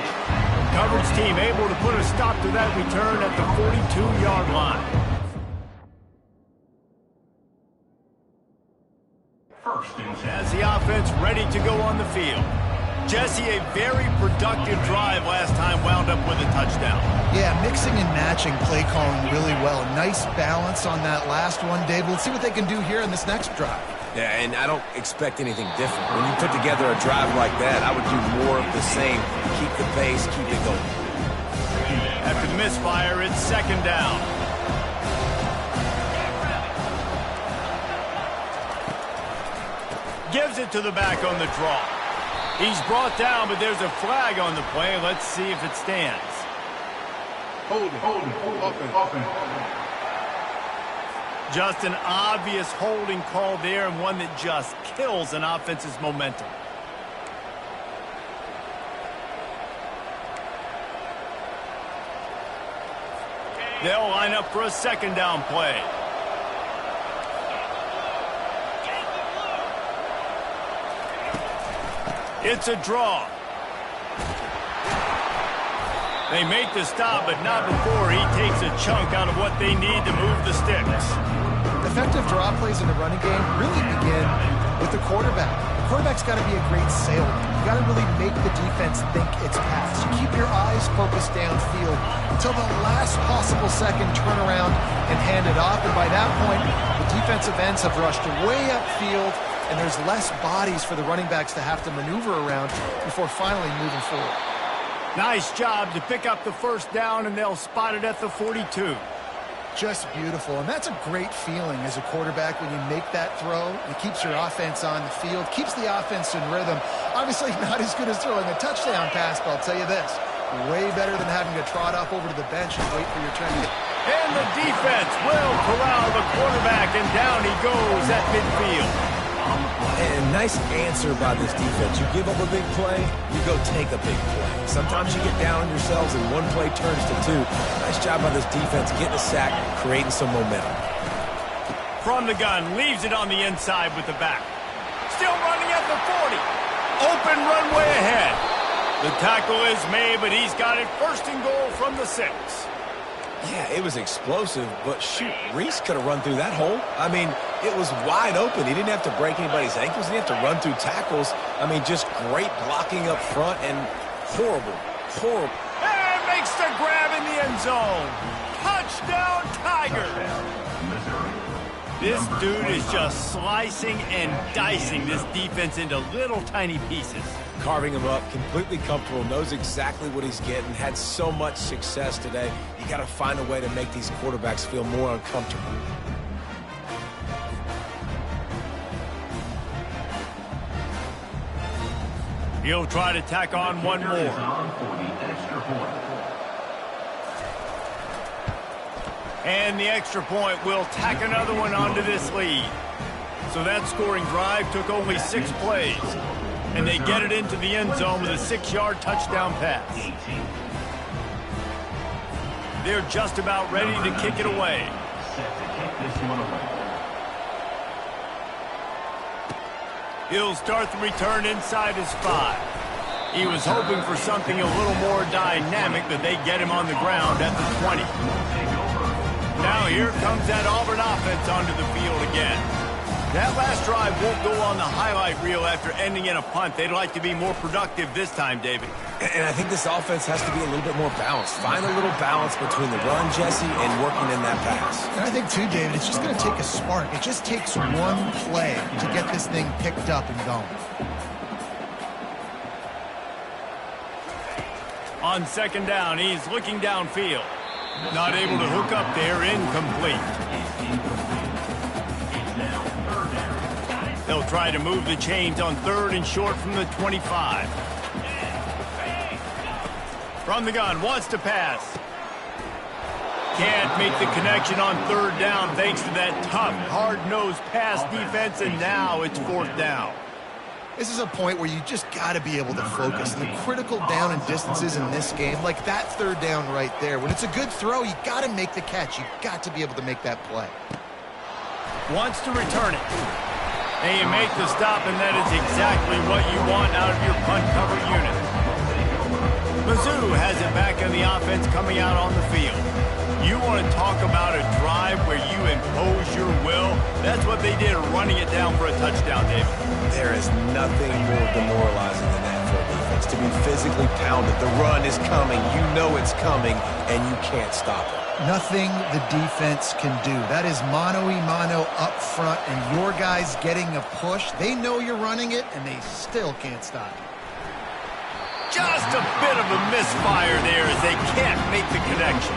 Coverage team able to put a stop to that return at the 42-yard line. As the offense ready to go on the field. Jesse, a very productive drive last time, wound up with a touchdown. Yeah, mixing and matching play calling really well. Nice balance on that last one, Dave. Let's see what they can do here in this next drive. Yeah, and I don't expect anything different. When you put together a drive like that, I would do more of the same. Keep the pace, keep it going. After the misfire, it's 2nd down. Gives it to the back on the draw. He's brought down, but there's a flag on the play. Let's see if it stands. Holding, offense. Just an obvious holding call there, and one that just kills an offense's momentum. They'll line up for a second down play. It's a draw. They make the stop, but not before he takes a chunk out of what they need to move the sticks. Effective draw plays in the running game really begin with the quarterback. The quarterback's got to be a great salesman. You got to really make the defense think it's pass. You keep your eyes focused downfield until the last possible second, turn around and hand it off. And by that point, the defensive ends have rushed way upfield, and there's less bodies for the running backs to have to maneuver around before finally moving forward. Nice job to pick up the first down, and they'll spot it at the 42. Just beautiful, and that's a great feeling as a quarterback when you make that throw. It keeps your offense on the field, keeps the offense in rhythm. Obviously not as good as throwing a touchdown pass, but I'll tell you this, way better than having to trot off over to the bench and wait for your turn. And the defense will corral the quarterback, and down he goes at midfield. And nice answer by this defense. You give up a big play, you go take a big play. Sometimes you get down on yourselves and one play turns to two. Nice job by this defense getting a sack, creating some momentum. From the gun, leaves it on the inside with the back. Still running at the 40. Open runway ahead. The tackle is made, but he's got it first and goal from the 6. Yeah, it was explosive, but shoot, Reese could have run through that hole. I mean, it was wide open. He didn't have to break anybody's ankles. He didn't have to run through tackles. I mean, just great blocking up front and horrible. And makes the grab in the end zone. Touchdown, Tigers. This dude is just slicing and dicing this defense into little tiny pieces. Carving him up, completely comfortable, knows exactly what he's getting, had so much success today. You got to find a way to make these quarterbacks feel more uncomfortable. He'll try to tack on one more. And the extra point will tack another one onto this lead. So that scoring drive took only 6 plays. And they get it into the end zone with a 6-yard touchdown pass. They're just about ready to kick it away. He'll start the return inside his 5. He was hoping for something a little more dynamic, but they get him on the ground at the 20. Now here comes that Auburn offense onto the field again. That last drive won't go on the highlight reel after ending in a punt. They'd like to be more productive this time, David. And I think this offense has to be a little bit more balanced. Find a little balance between the run, Jesse, and working in that pass. And I think, too, David, it's just going to take a spark. It just takes one play to get this thing picked up and going. On second down, he's looking downfield. Not able to hook up there, incomplete. They'll try to move the chains on 3rd and short from the 25. From the gun, wants to pass. Can't make the connection on 3rd down thanks to that tough, hard-nosed pass defense, and now it's 4th down. This is a point where you just got to be able to focus. And the critical down and distances in this game, like that 3rd down right there, when it's a good throw, you got to make the catch. You got to be able to make that play. Wants to return it. And you make the stop, and that is exactly what you want out of your punt cover unit. Mizzou has it back on the offense coming out on the field. You want to talk about a drive where you impose your will? That's what they did, running it down for a touchdown, David. There is nothing more demoralizing than that for a defense, to be physically pounded. The run is coming. You know it's coming, and you can't stop it. Nothing the defense can do. That is mano-a-mano up front, and your guys getting a push. They know you're running it, and they still can't stop it. Just a bit of a misfire there as they can't make the connection.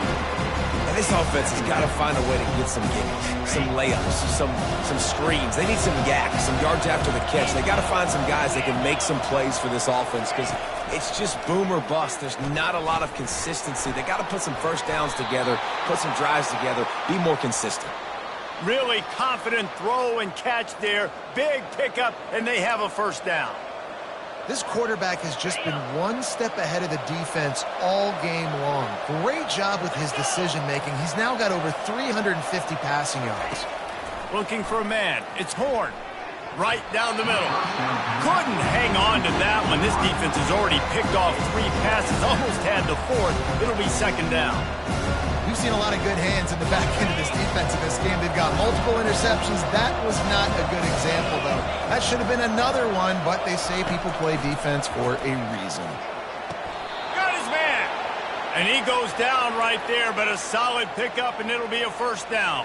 And this offense has got to find a way to get some gimmicks, some layups, some screens. They need some yaks, some yards after the catch. They got to find some guys that can make some plays for this offense because it's just boom or bust. There's not a lot of consistency. They got to put some first downs together, put some drives together, be more consistent. Really confident throw and catch there. Big pickup, and they have a first down. This quarterback has just been one step ahead of the defense all game long. Great job with his decision-making. He's now got over 350 passing yards. Looking for a man. It's Horn. Right down the middle. Couldn't hang on to that one. This defense has already picked off 3 passes. Almost had the 4th. It'll be 2nd down. We've seen a lot of good hands in the back end of this defense in this game. They've got multiple interceptions. That was not a good example, though. That should have been another one, but they say people play defense for a reason. Got his man. And he goes down right there, but a solid pickup, and it'll be a 1st down.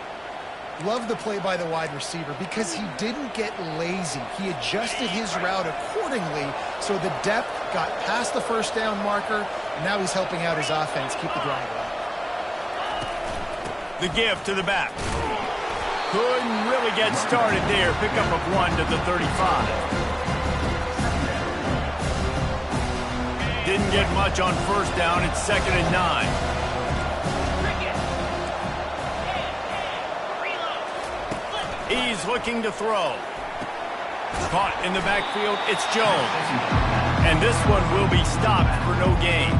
Love the play by the wide receiver because he didn't get lazy. He adjusted his route accordingly, so the depth got past the 1st down marker, and now he's helping out his offense keep the drive alive. The give to the back. Couldn't really get started there. Pickup of 1 to the 35. Didn't get much on 1st down. It's 2nd and 9. He's looking to throw. Caught in the backfield, it's Jones. And this one will be stopped for no gain.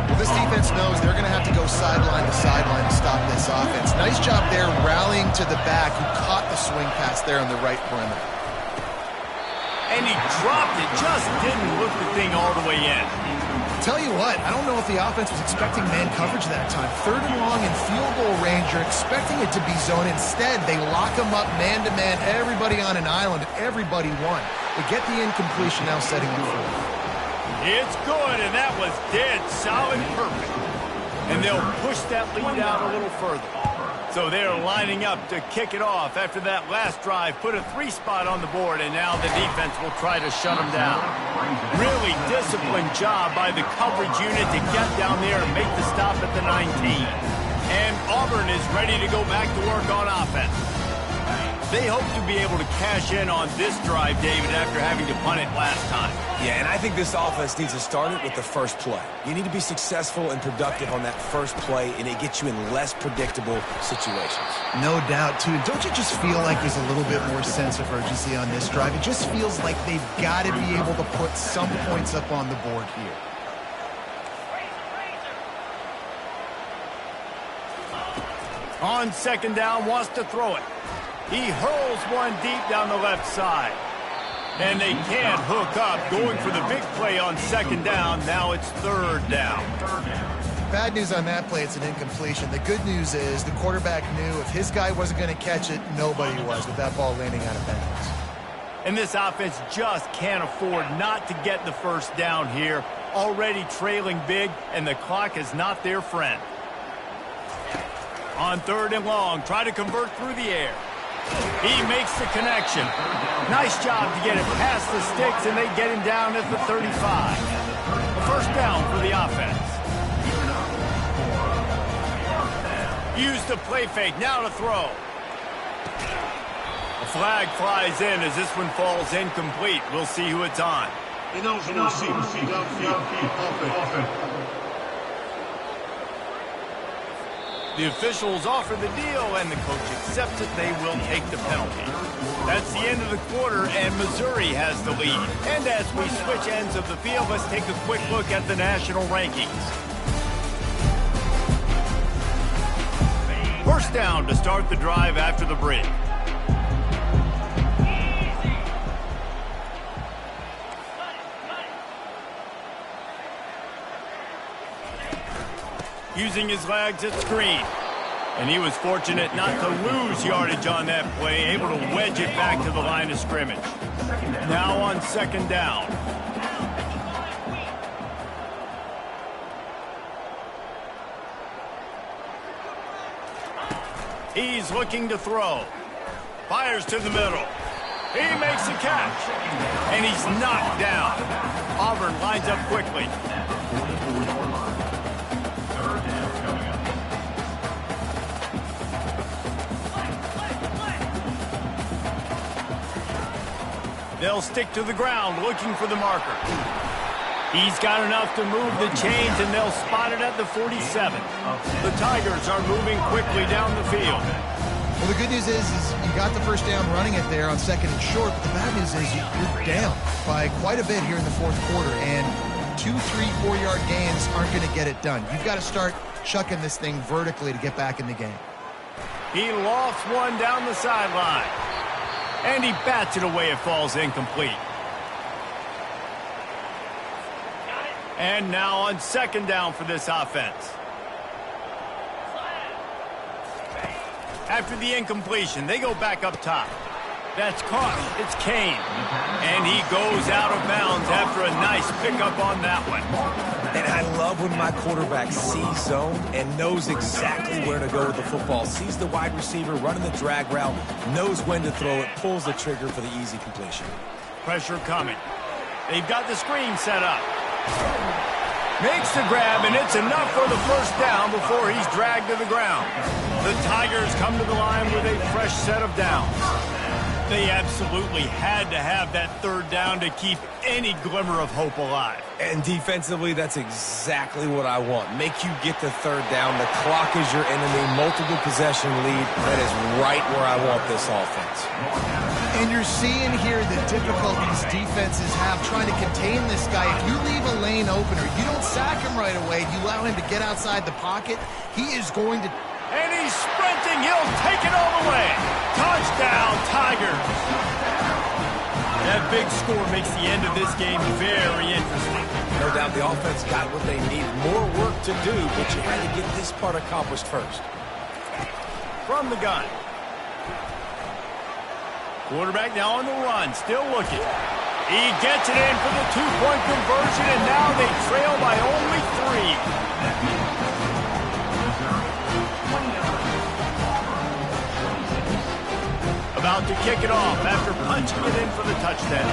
Well, this defense knows they're going to have to go sideline to sideline to stop this offense. Nice job there rallying to the back who caught the swing pass there on the right perimeter. And he dropped it, just didn't look the thing all the way in. Tell you what, I don't know if the offense was expecting man coverage that time. 3rd and long in field goal range, you're expecting it to be zone. Instead, they lock them up man-to-man, everybody on an island, everybody won. They get the incompletion now setting up for it. It's good, and that was dead solid perfect. And they'll push that lead out a little further. So they're lining up to kick it off after that last drive. Put a 3 spot on the board, and now the defense will try to shut them down. Really disciplined job by the coverage unit to get down there and make the stop at the 19. And Auburn is ready to go back to work on offense. They hope to be able to cash in on this drive, David, after having to punt it last time. Yeah, and I think this offense needs to start it with the first play. You need to be successful and productive on that first play, and it gets you in less predictable situations. No doubt, too. Don't you just feel like there's a little bit more sense of urgency on this drive? It just feels like they've got to be able to put some points up on the board here. On 2nd down, wants to throw it. He hurls one deep down the left side. And they can't hook up. Going for the big play on 2nd down. Now it's 3rd down. Bad news on that play, it's an incompletion. The good news is the quarterback knew if his guy wasn't going to catch it, nobody was with that ball landing out of bounds. And this offense just can't afford not to get the 1st down here. Already trailing big, and the clock is not their friend. On 3rd and long, try to convert through the air. He makes the connection. Nice job to get it past the sticks, and they get him down at the 35. A 1st down for the offense. Use the play fake, now to throw. A flag flies in as this one falls incomplete. We'll see who it's on. Ineligible receiver. Downfield. The officials offer the deal, and the coach accepts it. They will take the penalty. That's the end of the quarter, and Missouri has the lead. And as we switch ends of the field, let's take a quick look at the national rankings. 1st down to start the drive after the break. Using his legs, it's Green. And he was fortunate not to lose yardage on that play, able to wedge it back to the line of scrimmage. Now on 2nd down. He's looking to throw. Fires to the middle. He makes a catch. And he's knocked down. Auburn lines up quickly. They'll stick to the ground looking for the marker. He's got enough to move the chains, and they'll spot it at the 47. The Tigers are moving quickly down the field. Well, the good news is you got the first down running it there on 2nd and short, but the bad news is you're down by quite a bit here in the 4th quarter, and 2, 3, 4-yard gains aren't going to get it done. You've got to start chucking this thing vertically to get back in the game. He lofts one down the sideline. And he bats it away. It falls incomplete. And now on 2nd down for this offense. After the incompletion, they go back up top. That's caught. It's Kane. And he goes out of bounds after a nice pickup on that one. And I love when my quarterback sees zone and knows exactly where to go with the football. Sees the wide receiver running the drag route, knows when to throw it, pulls the trigger for the easy completion. Pressure coming. They've got the screen set up. Makes the grab, and it's enough for the first down before he's dragged to the ground. The Tigers come to the line with a fresh set of downs. They absolutely had to have that 3rd down to keep any glimmer of hope alive. And defensively, that's exactly what I want. Make you get the 3rd down. The clock is your enemy. Multiple possession lead. That is right where I want this offense. And you're seeing here the difficulties defenses have trying to contain this guy. If you leave a lane open or you don't sack him right away, you allow him to get outside the pocket, he is going to... And he's sprinting. He'll take it all the way. Touchdown, Tigers. That big score makes the end of this game very interesting. No doubt the offense got what they need. More work to do, but you had to get this part accomplished first. From the gun. Quarterback now on the run, still looking. He gets it in for the 2-point conversion, and now they trail by only 3. About to kick it off after punching it in for the touchdown.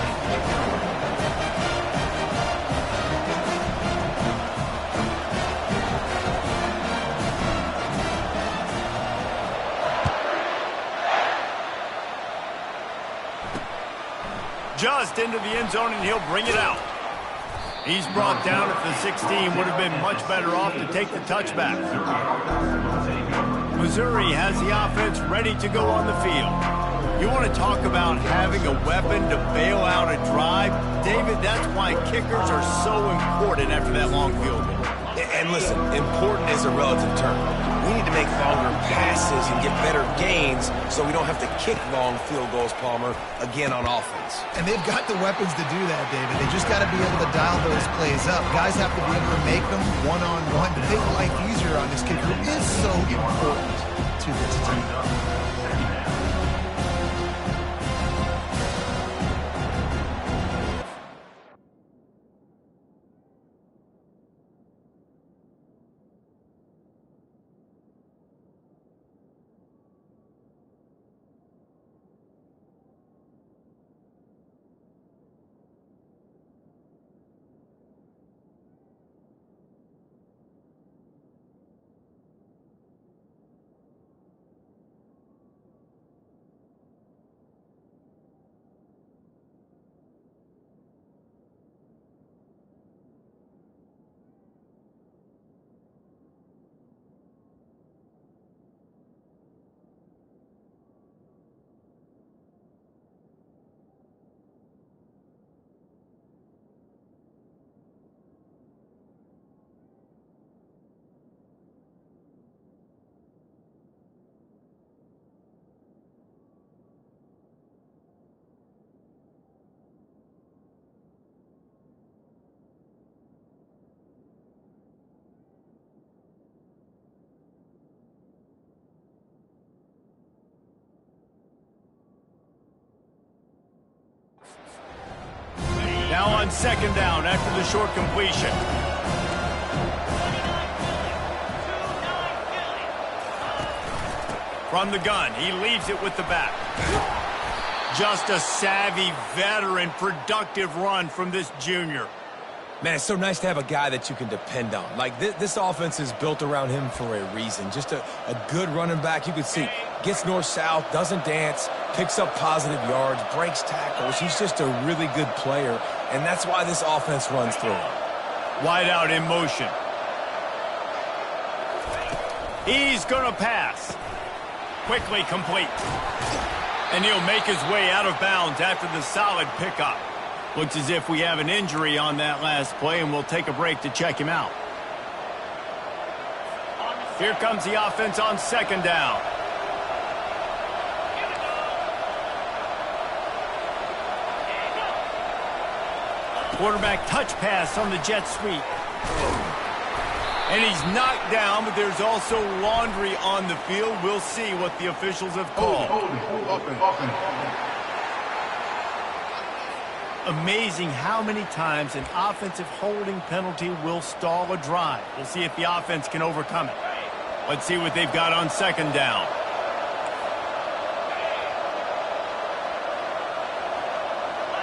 Just into the end zone, and he'll bring it out. He's brought down at the 16. Would have been much better off to take the touchback. Missouri has the offense ready to go on the field. You want to talk about having a weapon to bail out a drive? David, that's why kickers are so important after that long field goal. And listen, important is a relative term. We need to make longer passes and get better gains so we don't have to kick long field goals, Palmer, again on offense. And they've got the weapons to do that, David. They just got to be able to dial those plays up. Guys have to be able to make them one-on-one to make life easier on this kicker. It is so important to this team. Now on 2nd down after the short completion. From the gun, he leaves it with the back. Just a savvy, veteran, productive run from this junior. Man, it's so nice to have a guy that you can depend on. Like, this offense is built around him for a reason. Just a good running back. You can see, gets north-south, doesn't dance, picks up positive yards, breaks tackles. He's just a really good player, and that's why this offense runs through him. Wide out in motion. He's going to pass. quickly complete. And he'll make his way out of bounds after the solid pickup. Looks as if we have an injury on that last play, and we'll take a break to check him out. Here comes the offense on second down. Quarterback touch pass on the jet sweep. And he's knocked down, but there's also laundry on the field. We'll see what the officials have called. Amazing how many times an offensive holding penalty will stall a drive. We'll see if the offense can overcome it. Let's see what they've got on second down.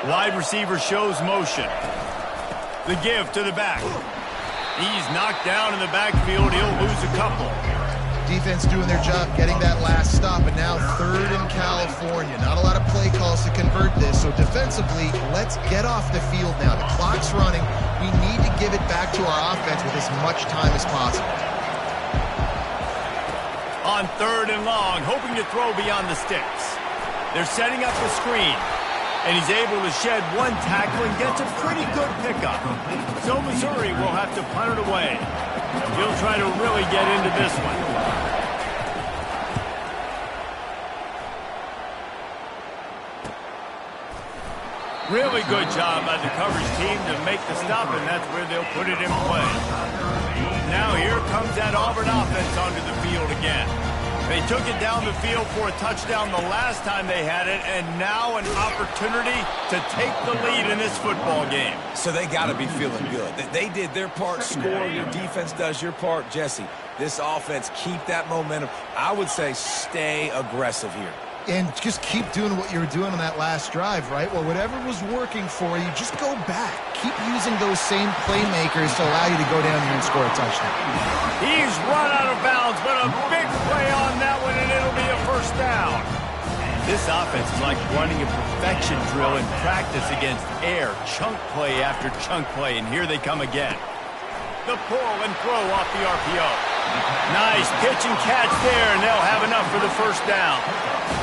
Wide receiver shows motion. The give to the back. He's knocked down in the backfield. He'll lose a couple. Defense doing their job, getting that last stop, and now third in California. Not a lot of play calls to convert this, so defensively, let's get off the field now. The clock's running. We need to give it back to our offense with as much time as possible. On third and long, hoping to throw beyond the sticks. They're setting up the screen, and he's able to shed one tackle and gets a pretty good pickup. So Missouri will have to punt it away. He'll try to really get into this one. Really good job by the coverage team to make the stop, and that's where they'll put it in play. Now here comes that Auburn offense onto the field again. They took it down the field for a touchdown the last time they had it, and now an opportunity to take the lead in this football game. So they got to be feeling good. They did their part, score. Your defense does your part. Jesse, this offense, keep that momentum. I would say stay aggressive here. And just keep doing what you were doing on that last drive, right? Well, whatever was working for you, just go back. Keep using those same playmakers to allow you to go down here and score a touchdown. He's run out of bounds, but a big play on that one, and it'll be a first down. This offense is like running a perfection drill in practice against air. Chunk play after chunk play, and here they come again. The pull and throw off the RPO. Nice pitch and catch there, and they'll have enough for the first down.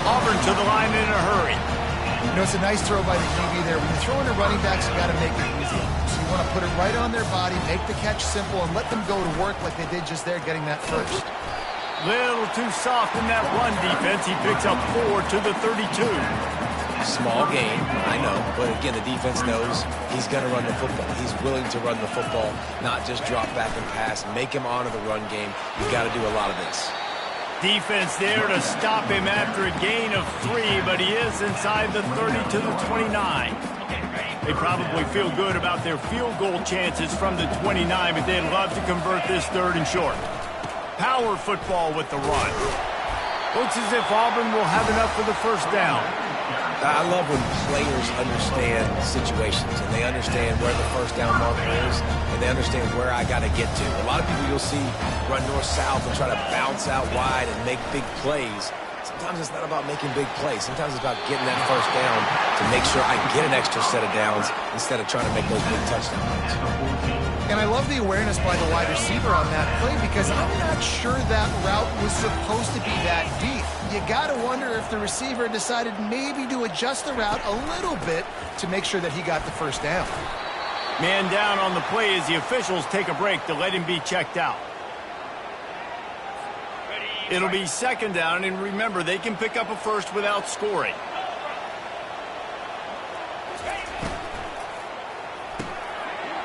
Auburn to the line in a hurry. You know, it's a nice throw by the QB there. When you're throwing to running backs, you got to make it easy. So you want to put it right on their body, make the catch simple, and let them go to work like they did just there, getting that first. Little too soft in that run defense. He picks up 4 to the 32. Small game, I know, but again, the defense knows he's going to run the football. He's willing to run the football, not just drop back and pass, make him honor the run game. You've got to do a lot of this. Defense there to stop him after a gain of 3, but he is inside the 30 to the 29. They probably feel good about their field goal chances from the 29, but they'd love to convert this third and short. Power football with the run. Looks as if Auburn will have enough for the first down. I love when players understand situations and they understand where the first down marker is and they understand where I got to get to. A lot of people you'll see run north-south and try to bounce out wide and make big plays. Sometimes it's not about making big plays. Sometimes it's about getting that first down to make sure I get an extra set of downs instead of trying to make those big touchdowns. And I love the awareness by the wide receiver on that play because I'm not sure that route was supposed to be that deep. You got to wonder if the receiver decided maybe to adjust the route a little bit to make sure that he got the first down. Man down on the play as the officials take a break to let him be checked out. It'll be second down, and remember, they can pick up a first without scoring.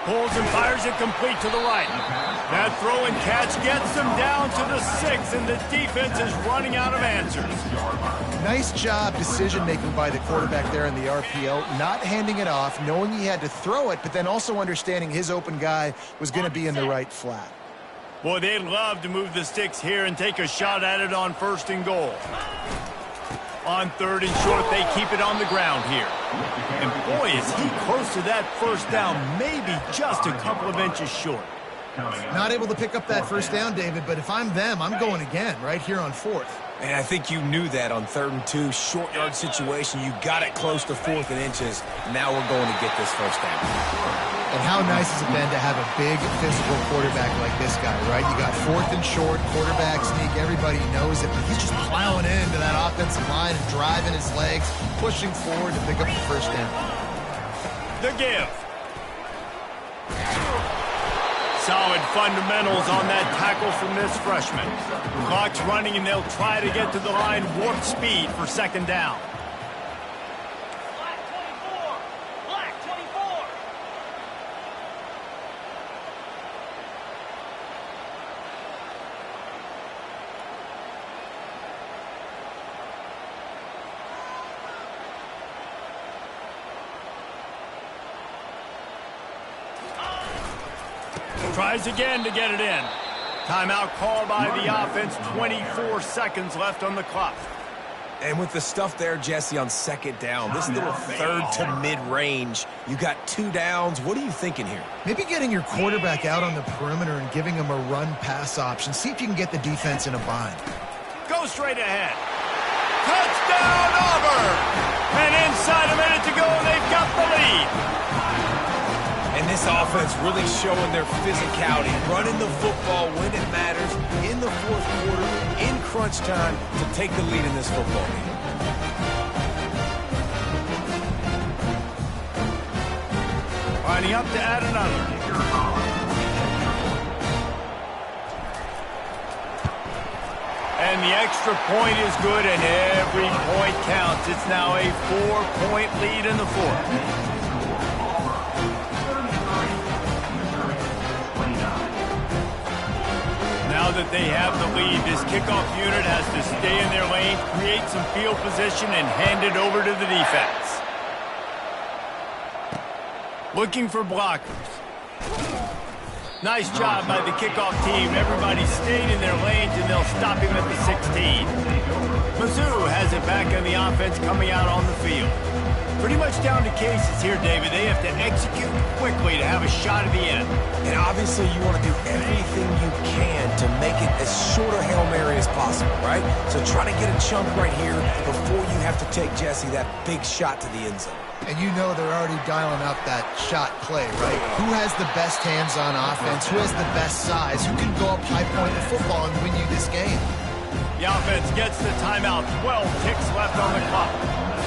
Pulls and fires it complete to the right. That throw and catch gets them down to the 6, and the defense is running out of answers. Nice job decision-making by the quarterback there in the RPO, not handing it off, knowing he had to throw it, but then also understanding his open guy was going to be in the right flat. Boy, they'd love to move the sticks here and take a shot at it on first and goal. On third and short, they keep it on the ground here. And boy, is he close to that first down, maybe just a couple of inches short. Not able to pick up that first down, David, but if I'm them, I'm going again right here on fourth. And I think you knew that on 3rd and 2, short yard situation. You got it close to 4th and inches. Now we're going to get this first down. And how nice has it been to have a big physical quarterback like this guy, right? You got 4th and short, quarterback sneak, everybody knows it, but he's just plowing into that offensive line and driving his legs, pushing forward to pick up the first down. The give. Solid fundamentals on that tackle from this freshman. Clock's running and they'll try to get to the line warp speed for second down. Tries again to get it in. Timeout called by the offense. 24 seconds left on the clock. And with the stuff there, Jesse, on second down, this little third to mid-range, you got 2 downs. What are you thinking here? Maybe getting your quarterback out on the perimeter and giving him a run-pass option. See if you can get the defense in a bind. Go straight ahead. Touchdown, Auburn! And inside a minute to go, they've got the lead. And this offense really showing their physicality, running the football when it matters, in the fourth quarter, in crunch time, to take the lead in this football game. Lining up to add another. And the extra point is good, and every point counts. It's now a 4-point lead in the fourth. Now that they have the lead, this kickoff unit has to stay in their lane, create some field position, and hand it over to the defense. Looking for blockers. Nice job by the kickoff team. Everybody stayed in their lanes, and they'll stop him at the 16. Mizzou has it back on the offense coming out on the field. Pretty much down to cases here, David. They have to execute quickly to have a shot at the end. And obviously you want to do everything you can to make it as short a Hail Mary as possible, right? So try to get a chunk right here before you have to take, Jesse, that big shot to the end zone. And you know they're already dialing up that shot play, right? Who has the best hands on offense? Who has the best size? Who can go up high point the football and win you this game? The offense gets the timeout. 12 ticks left on the clock.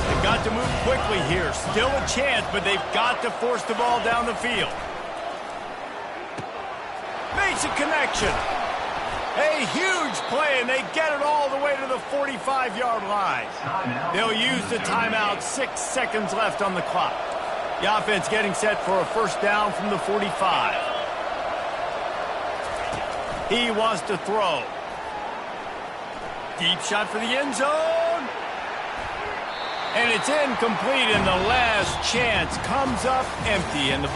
They've got to move quickly here. Still a chance, but they've got to force the ball down the field. Makes a connection. A huge play, and they get it all the way to the 45-yard line. They'll use the timeout. 6 seconds left on the clock. The offense getting set for a first down from the 45. He wants to throw. Deep shot for the end zone. And it's incomplete, and the last chance comes up empty. And the